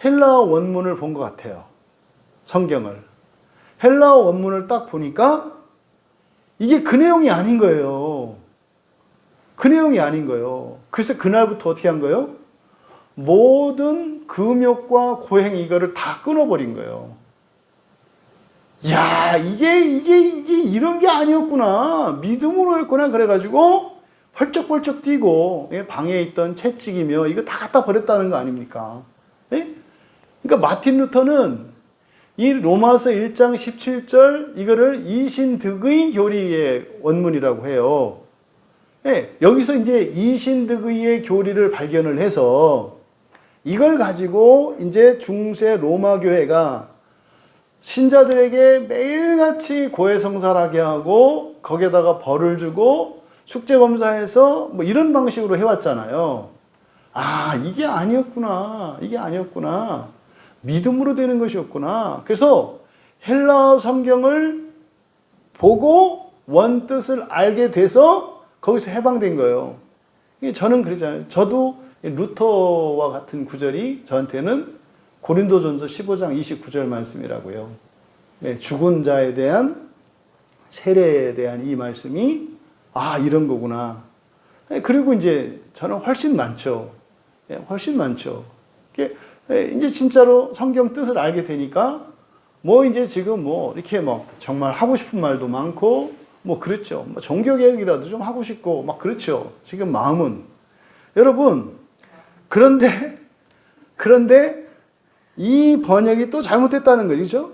헬라어 원문을 본 것 같아요. 성경을. 헬라어 원문을 딱 보니까 이게 그 내용이 아닌 거예요. 그 내용이 아닌 거예요. 그래서 그날부터 어떻게 한 거예요? 모든 금욕과 고행 이거를 다 끊어버린 거예요. 야, 이게 이런 게 아니었구나. 믿음으로 했구나. 그래가지고 펄쩍펄쩍 뛰고 방에 있던 채찍이며 이거 다 갖다 버렸다는 거 아닙니까? 그러니까 마틴 루터는 이 로마서 1장 17절 이거를 이신득의 교리의 원문이라고 해요. 여기서 이제 이신득의 교리를 발견을 해서 이걸 가지고 이제 중세 로마 교회가 신자들에게 매일같이 고해성사하게 하고 거기에다가 벌을 주고 숙제 검사해서 뭐 이런 방식으로 해왔잖아요. 아, 이게 아니었구나. 믿음으로 되는 것이었구나. 그래서 헬라어 성경을 보고 원뜻을 알게 돼서 거기서 해방된 거예요. 저는 그러잖아요. 저도 루터와 같은 구절이 저한테는 고린도전서 15장 29절 말씀이라고요. 죽은 자에 대한 세례에 대한 이 말씀이 이런 거구나. 그리고 이제 저는 훨씬 많죠. 이제 진짜로 성경 뜻을 알게 되니까 뭐 이제 지금 뭐 이렇게 막 정말 하고 싶은 말도 많고 뭐 그렇죠. 뭐 종교 개혁이라도 좀 하고 싶고 막 그렇죠. 지금 마음은. 여러분, 그런데 이 번역이 또 잘못됐다는 거죠.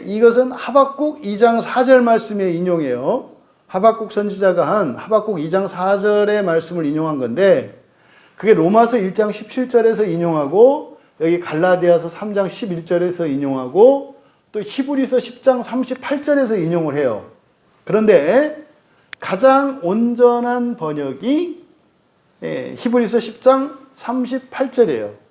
이것은 하박국 2장 4절 말씀의 인용이에요. 하박국 선지자가 한 하박국 2장 4절의 말씀을 인용한 건데 그게 로마서 1장 17절에서 인용하고 여기 갈라디아서 3장 11절에서 인용하고 또 히브리서 10장 38절에서 인용을 해요. 그런데 가장 온전한 번역이 히브리서 10장 38절이에요.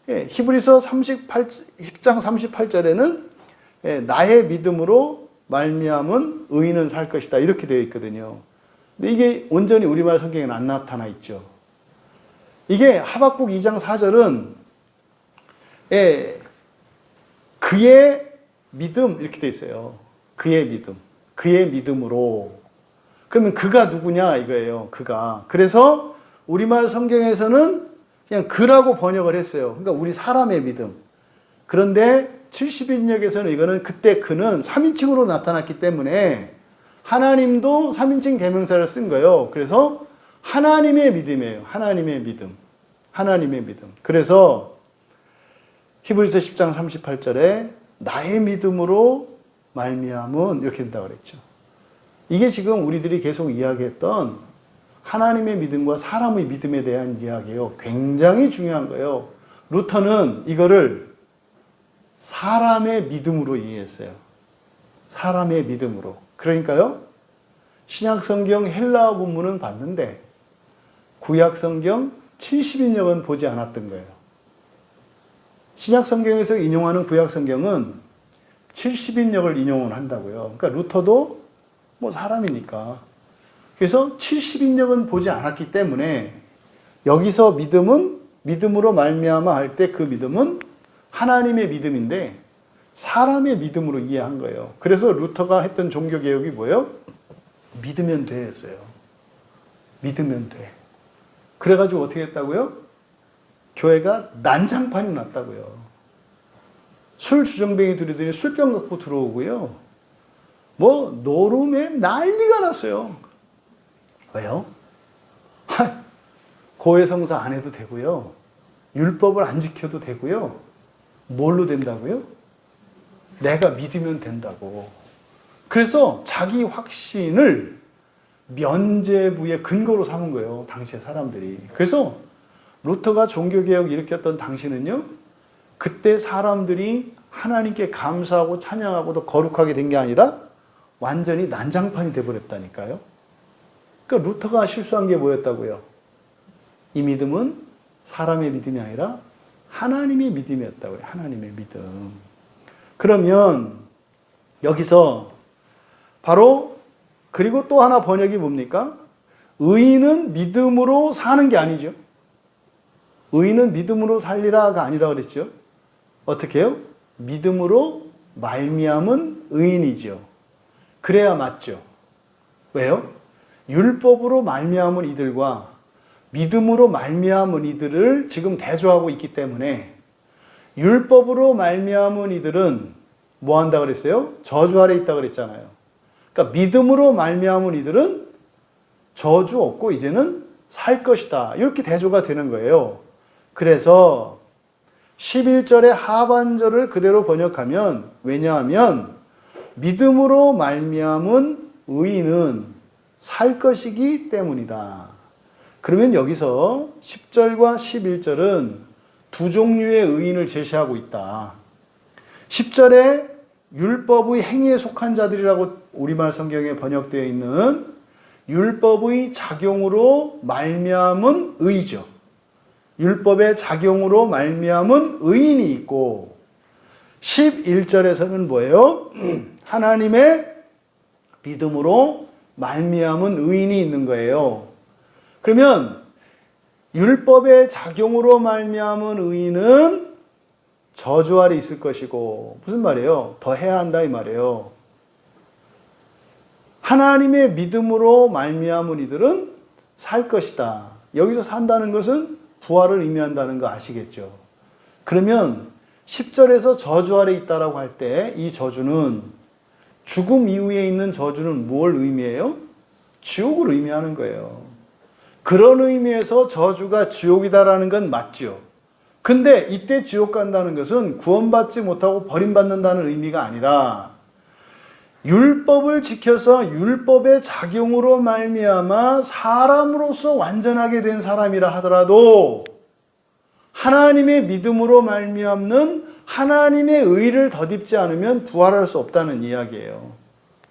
히브리서 10장 38절에는 나의 믿음으로 말미암은 의인은 살 것이다 이렇게 되어 있거든요. 근데 이게 온전히 우리말 성경에는 안 나타나 있죠. 이게 하박국 2장 4절은 그의 믿음 이렇게 되어 있어요. 그의 믿음으로. 그러면 그가 누구냐 이거예요. 그가. 그래서 우리말 성경에서는 그냥 그라고 번역을 했어요. 그러니까 우리 사람의 믿음. 그런데 70인역에서는 이거는 그때 그는 3인칭으로 나타났기 때문에 하나님도 3인칭 대명사를 쓴 거예요. 그래서 하나님의 믿음이에요. 하나님의 믿음. 하나님의 믿음. 그래서 히브리서 10장 38절에 나의 믿음으로 말미암은 이렇게 된다고 그랬죠. 이게 지금 우리들이 계속 이야기했던 하나님의 믿음과 사람의 믿음에 대한 이야기예요. 굉장히 중요한 거예요. 루터는 이거를 사람의 믿음으로 이해했어요. 사람의 믿음으로. 그러니까요, 신약 성경 헬라어 본문은 봤는데 구약 성경 70인역은 보지 않았던 거예요. 신약 성경에서 인용하는 구약 성경은 70인역을 인용을 한다고요. 그러니까 루터도 뭐 사람이니까. 그래서 70인역은 보지 않았기 때문에 여기서 믿음은 믿음으로 말미암아 할 때 그 믿음은 하나님의 믿음인데 사람의 믿음으로 이해한 거예요. 그래서 루터가 했던 종교개혁이 뭐예요? 믿으면 돼 했어요. 믿으면 돼. 그래가지고 어떻게 했다고요? 교회가 난장판이 났다고요. 술 주정뱅이 들이더니 술병 갖고 들어오고요. 뭐 노름에 난리가 났어요. 왜요? 고해성사 안 해도 되고요. 율법을 안 지켜도 되고요. 뭘로 된다고요? 내가 믿으면 된다고. 그래서 자기 확신을 면죄부의 근거로 삼은 거예요. 당시의 사람들이. 그래서 루터가 종교개혁을 일으켰던 당시는요. 그때 사람들이 하나님께 감사하고 찬양하고 더 거룩하게 된 게 아니라 완전히 난장판이 돼버렸다니까요. 그러니까 루터가 실수한 게 뭐였다고요? 이 믿음은 사람의 믿음이 아니라 하나님의 믿음이었다고요. 하나님의 믿음. 그러면 여기서 바로 그리고 또 하나 번역이 뭡니까? 의인은 믿음으로 사는 게 아니죠. 의인은 믿음으로 살리라가 아니라 그랬죠. 어떻게 해요? 믿음으로 말미암은 의인이죠. 그래야 맞죠. 왜요? 율법으로 말미암은 이들과 믿음으로 말미암은 이들을 지금 대조하고 있기 때문에 율법으로 말미암은 이들은 뭐 한다 그랬어요? 저주 아래 있다 그랬잖아요. 그러니까 믿음으로 말미암은 이들은 저주 없고 이제는 살 것이다. 이렇게 대조가 되는 거예요. 그래서 11절의 하반절을 그대로 번역하면 왜냐하면 믿음으로 말미암은 의인은 살 것이기 때문이다. 그러면 여기서 10절과 11절은 두 종류의 의인을 제시하고 있다. 10절에 율법의 행위에 속한 자들이라고 우리말 성경에 번역되어 있는 율법의 작용으로 말미암은 의죠. 율법의 작용으로 말미암은 의인이 있고 11절에서는 뭐예요? 하나님의 믿음으로 말미암은 의인이 있는 거예요. 그러면 율법의 작용으로 말미암은 의인은 저주 아래 있을 것이고 무슨 말이에요? 더 해야 한다 이 말이에요. 하나님의 믿음으로 말미암은 이들은 살 것이다. 여기서 산다는 것은 부활을 의미한다는 거 아시겠죠? 그러면 10절에서 저주 아래 있다라고 할 때 이 저주는 죽음 이후에 있는 저주는 뭘 의미해요? 지옥을 의미하는 거예요. 그런 의미에서 저주가 지옥이다라는 건 맞죠. 근데 이때 지옥 간다는 것은 구원받지 못하고 버림받는다는 의미가 아니라 율법을 지켜서 율법의 작용으로 말미암아 사람으로서 완전하게 된 사람이라 하더라도 하나님의 믿음으로 말미암는 하나님의 의를 덧입지 않으면 부활할 수 없다는 이야기예요.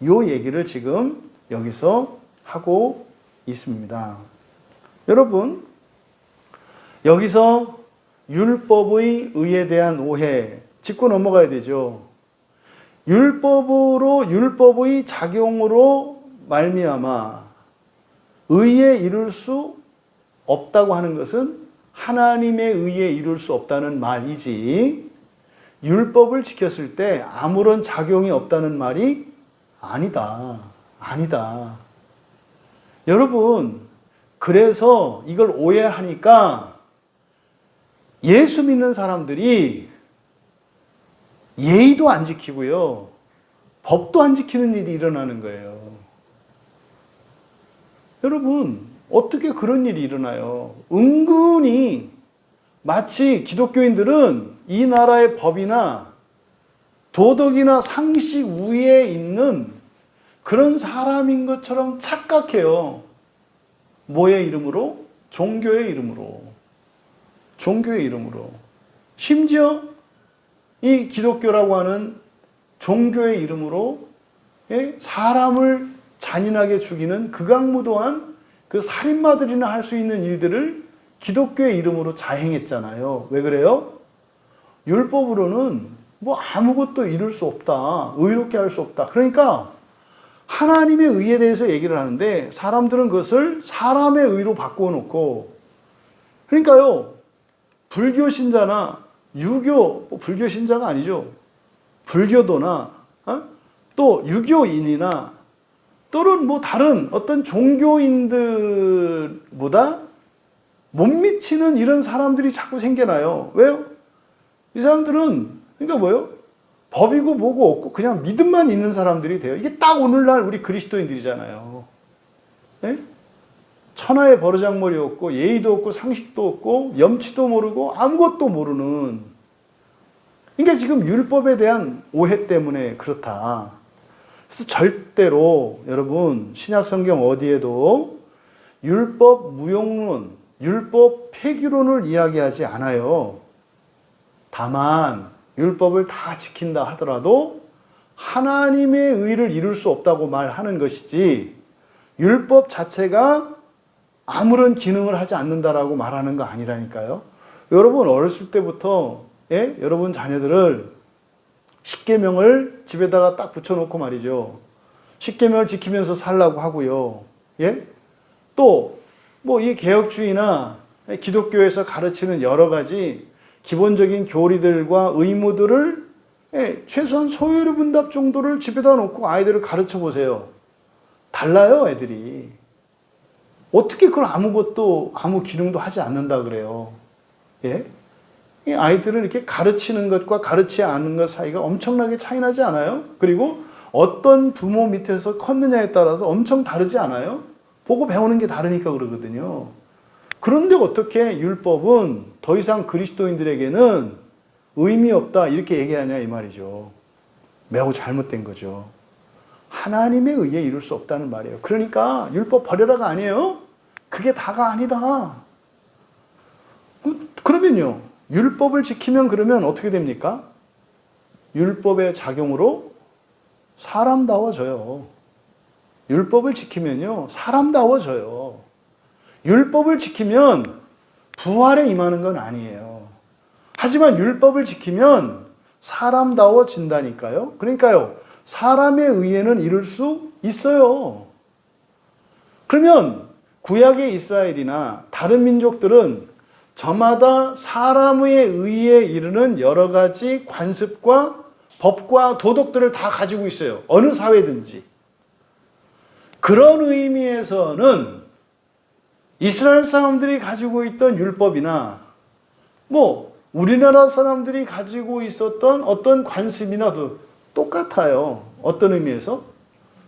이 얘기를 지금 여기서 하고 있습니다. 여러분, 여기서 율법의 의에 대한 오해 짚고 넘어가야 되죠. 율법의 작용으로 말미암아 의에 이룰 수 없다고 하는 것은 하나님의 의에 이룰 수 없다는 말이지 율법을 지켰을 때 아무런 작용이 없다는 말이 아니다. 아니다. 여러분, 그래서 이걸 오해하니까 예수 믿는 사람들이 예의도 안 지키고요. 법도 안 지키는 일이 일어나는 거예요. 여러분, 어떻게 그런 일이 일어나요? 은근히 마치 기독교인들은 이 나라의 법이나 도덕이나 상식 위에 있는 그런 사람인 것처럼 착각해요. 뭐의 이름으로? 종교의 이름으로. 종교의 이름으로. 심지어 이 기독교라고 하는 종교의 이름으로 사람을 잔인하게 죽이는 극악무도한 그 살인마들이나 할 수 있는 일들을 기독교의 이름으로 자행했잖아요. 왜 그래요? 율법으로는 뭐 아무것도 이룰 수 없다. 의롭게 할 수 없다. 그러니까 하나님의 의에 대해서 얘기를 하는데 사람들은 그것을 사람의 의로 바꾸어 놓고, 그러니까요, 불교 신자나 유교, 불교 신자가 아니죠. 불교도나 또 유교인이나 또는 뭐 다른 어떤 종교인들보다 못 미치는 이런 사람들이 자꾸 생겨나요. 왜요? 이 사람들은 그러니까 뭐예요? 법이고 뭐고 없고 그냥 믿음만 있는 사람들이 돼요. 이게 딱 오늘날 우리 그리스도인들이잖아요. 네? 천하의 버르장머리 없고 예의도 없고 상식도 없고 염치도 모르고 아무것도 모르는, 그러니까 지금 율법에 대한 오해 때문에 그렇다. 그래서 절대로 여러분 신약 성경 어디에도 율법 무용론, 율법 폐기론을 이야기하지 않아요. 다만 율법을 다 지킨다 하더라도 하나님의 의를 이룰 수 없다고 말하는 것이지 율법 자체가 아무런 기능을 하지 않는다라고 말하는 거 아니라니까요. 여러분 어렸을 때부터 여러분 자녀들을 십계명을 집에다가 딱 붙여놓고 말이죠. 십계명을 지키면서 살라고 하고요. 또 뭐 이 개혁주의나 기독교에서 가르치는 여러 가지 기본적인 교리들과 의무들을 최소한 소요리분답 정도를 집에다 놓고 아이들을 가르쳐 보세요. 달라요, 애들이. 어떻게 그걸 아무것도 아무 기능도 하지 않는다 그래요. 이 아이들은 이렇게 가르치는 것과 가르치지 않는 것 사이가 엄청나게 차이 나지 않아요? 그리고 어떤 부모 밑에서 컸느냐에 따라서 엄청 다르지 않아요? 보고 배우는 게 다르니까 그러거든요. 그런데 어떻게 율법은 더 이상 그리스도인들에게는 의미 없다 이렇게 얘기하냐 이 말이죠. 매우 잘못된 거죠. 하나님의 의에 이룰 수 없다는 말이에요. 그러니까 율법 버려라가 아니에요. 그게 다가 아니다. 그러면요, 율법을 지키면 그러면 어떻게 됩니까? 율법의 작용으로 사람다워져요. 율법을 지키면요, 사람다워져요. 율법을 지키면 부활에 임하는 건 아니에요. 하지만 율법을 지키면 사람다워진다니까요. 그러니까요, 사람의 의에는 이룰 수 있어요. 그러면 구약의 이스라엘이나 다른 민족들은 저마다 사람의 의에 이르는 여러 가지 관습과 법과 도덕들을 다 가지고 있어요. 어느 사회든지. 그런 의미에서는 이스라엘 사람들이 가지고 있던 율법이나 뭐 우리나라 사람들이 가지고 있었던 어떤 관습이나도 똑같아요. 어떤 의미에서?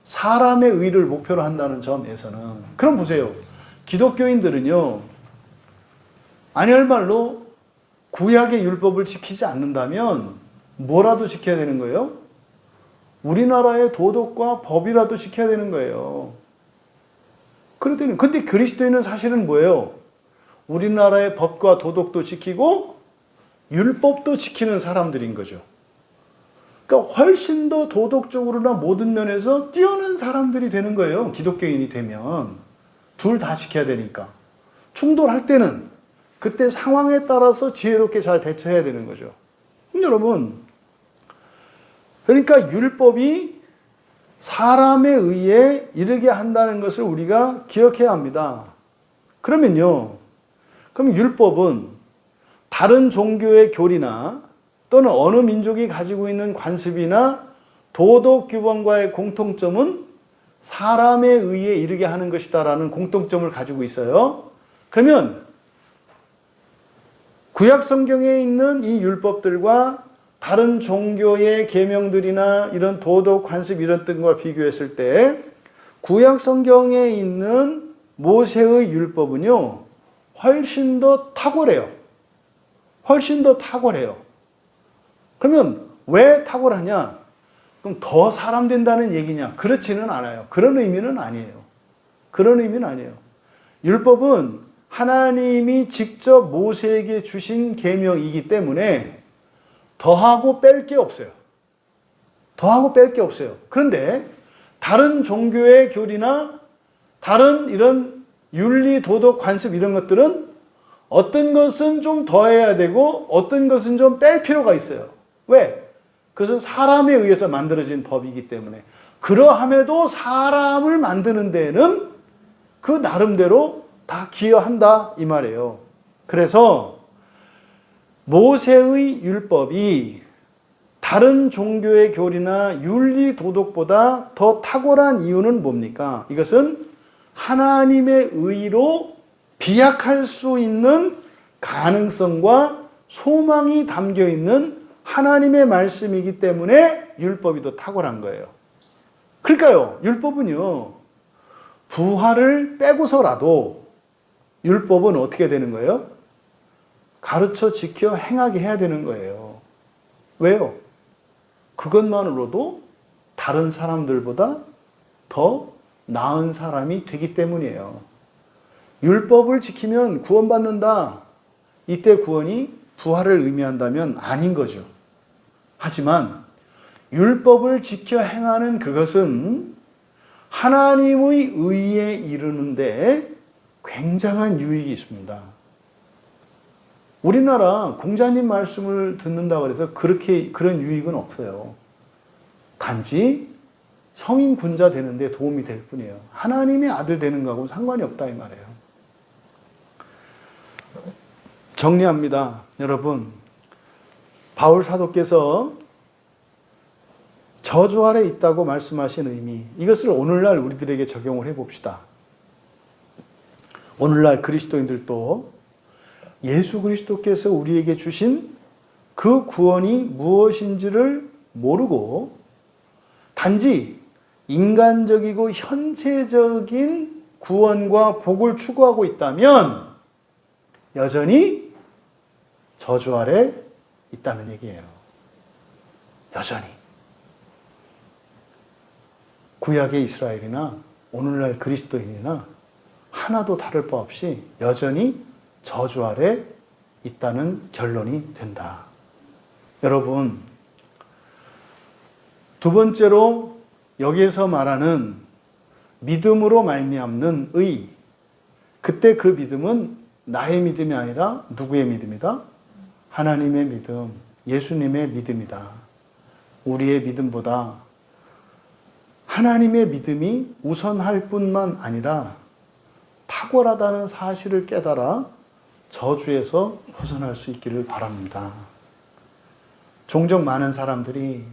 사람의 의를 목표로 한다는 점에서는. 그럼 보세요. 기독교인들은요, 안열말로 구약의 율법을 지키지 않는다면 뭐라도 지켜야 되는 거예요? 우리나라의 도덕과 법이라도 지켜야 되는 거예요. 그런데 그리스도인은 사실은 뭐예요? 우리나라의 법과 도덕도 지키고 율법도 지키는 사람들인 거죠. 그러니까 훨씬 더 도덕적으로나 모든 면에서 뛰어난 사람들이 되는 거예요. 기독교인이 되면. 둘 다 지켜야 되니까. 충돌할 때는 그때 상황에 따라서 지혜롭게 잘 대처해야 되는 거죠. 여러분, 그러니까 율법이 사람에 의해 이르게 한다는 것을 우리가 기억해야 합니다. 그러면요, 그럼 율법은 다른 종교의 교리나 또는 어느 민족이 가지고 있는 관습이나 도덕 규범과의 공통점은 사람에 의해 이르게 하는 것이다라는 공통점을 가지고 있어요. 그러면 구약 성경에 있는 이 율법들과 다른 종교의 계명들이나 이런 도덕 관습 이런 등과 비교했을 때 구약 성경에 있는 모세의 율법은요, 훨씬 더 탁월해요. 훨씬 더 탁월해요. 그러면 왜 탁월하냐? 그럼 더 사람 된다는 얘기냐? 그렇지는 않아요. 그런 의미는 아니에요. 그런 의미는 아니에요. 율법은 하나님이 직접 모세에게 주신 계명이기 때문에 더하고 뺄 게 없어요. 더하고 뺄 게 없어요. 그런데 다른 종교의 교리나 다른 이런 윤리, 도덕, 관습 이런 것들은 어떤 것은 좀 더해야 되고 어떤 것은 좀 뺄 필요가 있어요. 왜? 그것은 사람에 의해서 만들어진 법이기 때문에. 그러함에도 사람을 만드는 데는 그 나름대로 다 기여한다 이 말이에요. 그래서 모세의 율법이 다른 종교의 교리나 윤리 도덕보다 더 탁월한 이유는 뭡니까? 이것은 하나님의 의로 비약할 수 있는 가능성과 소망이 담겨 있는 하나님의 말씀이기 때문에 율법이 더 탁월한 거예요. 그러니까요, 율법은요, 부활을 빼고서라도 율법은 어떻게 되는 거예요? 가르쳐 지켜 행하게 해야 되는 거예요. 왜요? 그것만으로도 다른 사람들보다 더 나은 사람이 되기 때문이에요. 율법을 지키면 구원받는다. 이때 구원이 부활을 의미한다면 아닌 거죠. 하지만 율법을 지켜 행하는 그것은 하나님의 의에 이르는데 굉장한 유익이 있습니다. 우리나라 공자님 말씀을 듣는다고 해서 그런 유익은 없어요. 단지 성인 군자 되는데 도움이 될 뿐이에요. 하나님의 아들 되는 거하고는 상관이 없다 이 말이에요. 정리합니다. 여러분, 바울 사도께서 저주 아래 있다고 말씀하신 의미, 이것을 오늘날 우리들에게 적용을 해봅시다. 오늘날 그리스도인들도 예수 그리스도께서 우리에게 주신 그 구원이 무엇인지를 모르고 단지 인간적이고 현세적인 구원과 복을 추구하고 있다면 여전히 저주 아래 있다는 얘기예요. 여전히. 구약의 이스라엘이나 오늘날 그리스도인이나 하나도 다를 바 없이 여전히 저주 아래 있다는 결론이 된다. 여러분, 두 번째로 여기에서 말하는 믿음으로 말미암는 의. 그때 그 믿음은 나의 믿음이 아니라 누구의 믿음이다? 하나님의 믿음, 예수님의 믿음이다. 우리의 믿음보다 하나님의 믿음이 우선할 뿐만 아니라 탁월하다는 사실을 깨달아 저주에서 벗어날 수 있기를 바랍니다. 종종 많은 사람들이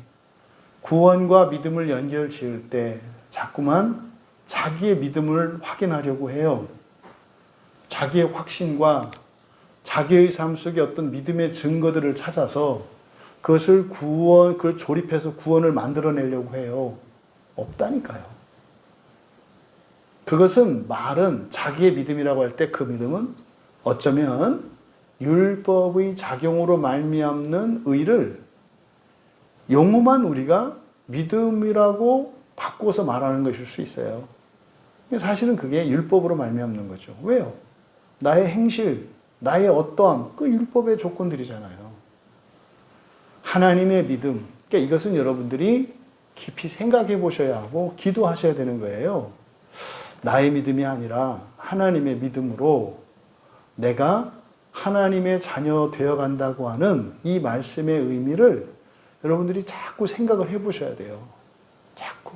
구원과 믿음을 연결 지을 때 자꾸만 자기의 믿음을 확인하려고 해요. 자기의 확신과 자기의 삶 속에 어떤 믿음의 증거들을 찾아서 그것을 그걸 조립해서 구원을 만들어내려고 해요. 없다니까요. 그것은 말은 자기의 믿음이라고 할 때 그 믿음은 어쩌면 율법의 작용으로 말미암는 의를 용어만 우리가 믿음이라고 바꿔서 말하는 것일 수 있어요. 사실은 그게 율법으로 말미암는 거죠. 왜요? 나의 행실, 나의 어떠함, 그 율법의 조건들이잖아요. 하나님의 믿음, 그러니까 이것은 여러분들이 깊이 생각해 보셔야 하고 기도하셔야 되는 거예요. 나의 믿음이 아니라 하나님의 믿음으로 내가 하나님의 자녀 되어 간다고 하는 이 말씀의 의미를 여러분들이 자꾸 생각을 해 보셔야 돼요. 자꾸.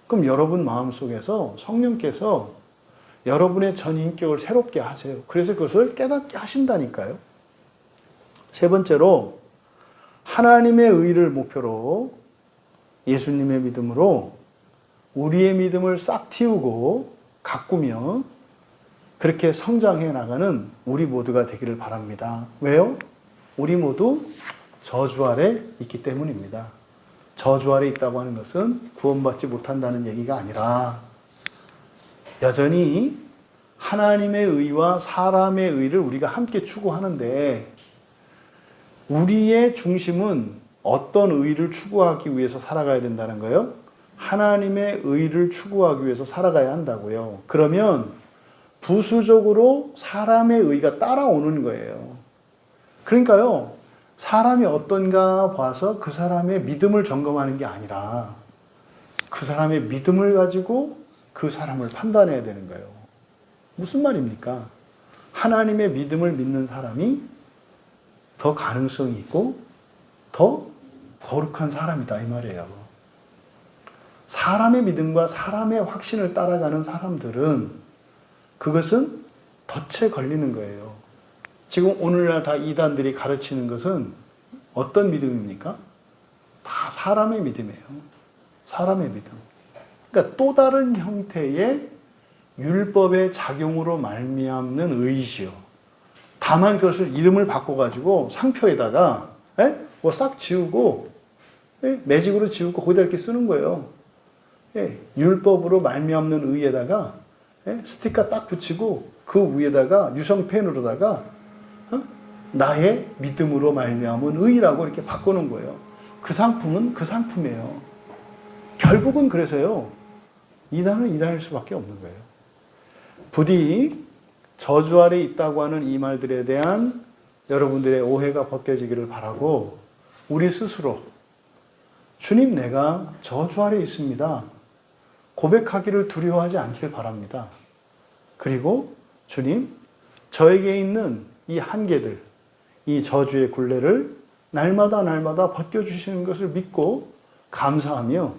그럼 여러분 마음속에서 성령께서 여러분의 전 인격을 새롭게 하세요. 그래서 그것을 깨닫게 하신다니까요. 세 번째로 하나님의 의를 목표로 예수님의 믿음으로 우리의 믿음을 싹 틔우고 가꾸며 그렇게 성장해 나가는 우리 모두가 되기를 바랍니다. 왜요? 우리 모두 저주 아래 있기 때문입니다. 저주 아래 있다고 하는 것은 구원받지 못한다는 얘기가 아니라 여전히 하나님의 의와 사람의 의를 우리가 함께 추구하는데 우리의 중심은 어떤 의를 추구하기 위해서 살아가야 된다는 거예요? 하나님의 의를 추구하기 위해서 살아가야 한다고요. 그러면 부수적으로 사람의 의가 따라오는 거예요. 그러니까요, 사람이 어떤가 봐서 그 사람의 믿음을 점검하는 게 아니라 그 사람의 믿음을 가지고 그 사람을 판단해야 되는 거예요. 무슨 말입니까? 하나님의 믿음을 믿는 사람이 더 가능성이 있고 더 거룩한 사람이다 이 말이에요. 사람의 믿음과 사람의 확신을 따라가는 사람들은 그것은 덫에 걸리는 거예요. 지금 오늘날 다 이단들이 가르치는 것은 어떤 믿음입니까? 다 사람의 믿음이에요. 사람의 믿음. 그러니까 또 다른 형태의 율법의 작용으로 말미암는 의지요. 다만 그것을 이름을 바꿔가지고 상표에다가 뭐 싹 지우고 매직으로 지우고 거기다 이렇게 쓰는 거예요. 율법으로 말미암는 의에다가 스티커 딱 붙이고 그 위에다가 유성펜으로다가 나의 믿음으로 말미암은 의라고 이렇게 바꾸는 거예요. 그 상품은 그 상품이에요. 결국은 그래서요. 이단은 이단일 수밖에 없는 거예요. 부디 저주 아래 있다고 하는 이 말들에 대한 여러분들의 오해가 벗겨지기를 바라고 우리 스스로 주님 내가 저주 아래 있습니다. 고백하기를 두려워하지 않기를 바랍니다. 그리고 주님 저에게 있는 이 한계들, 이 저주의 굴레를 날마다 벗겨주시는 것을 믿고 감사하며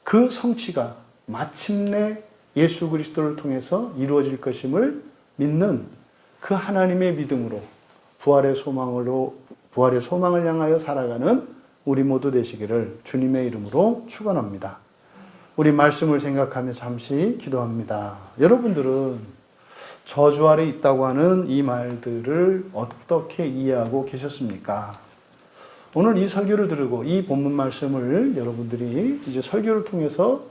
그 성취가 마침내 예수 그리스도를 통해서 이루어질 것임을 믿는 그 하나님의 믿음으로 부활의 소망을 향하여 살아가는 우리 모두 되시기를 주님의 이름으로 축원합니다. 우리 말씀을 생각하며 잠시 기도합니다. 여러분들은 저주 아래 있다고 하는 이 말들을 어떻게 이해하고 계셨습니까? 오늘 이 설교를 들으고 이 본문 말씀을 여러분들이 이제 설교를 통해서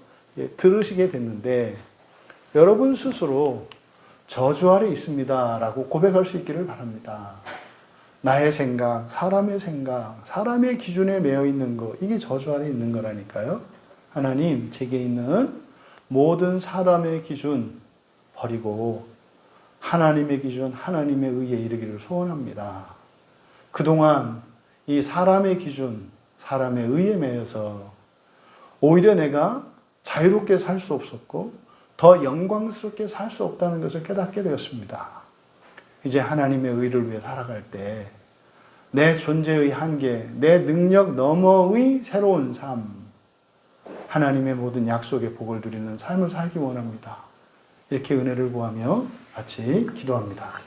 들으시게 됐는데 여러분 스스로 저주 아래 있습니다 라고 고백할 수 있기를 바랍니다. 나의 생각, 사람의 기준에 매여 있는 거, 이게 저주 아래 있는 거라니까요. 하나님, 제게 있는 모든 사람의 기준 버리고 하나님의 기준, 하나님의 의에 이르기를 소원합니다. 그동안 이 사람의 기준, 사람의 의에 매여서 오히려 내가 자유롭게 살 수 없었고 더 영광스럽게 살 수 없다는 것을 깨닫게 되었습니다. 이제 하나님의 의를 위해 살아갈 때 내 존재의 한계, 내 능력 너머의 새로운 삶, 하나님의 모든 약속의 복을 누리는 삶을 살기 원합니다. 이렇게 은혜를 구하며 같이 기도합니다.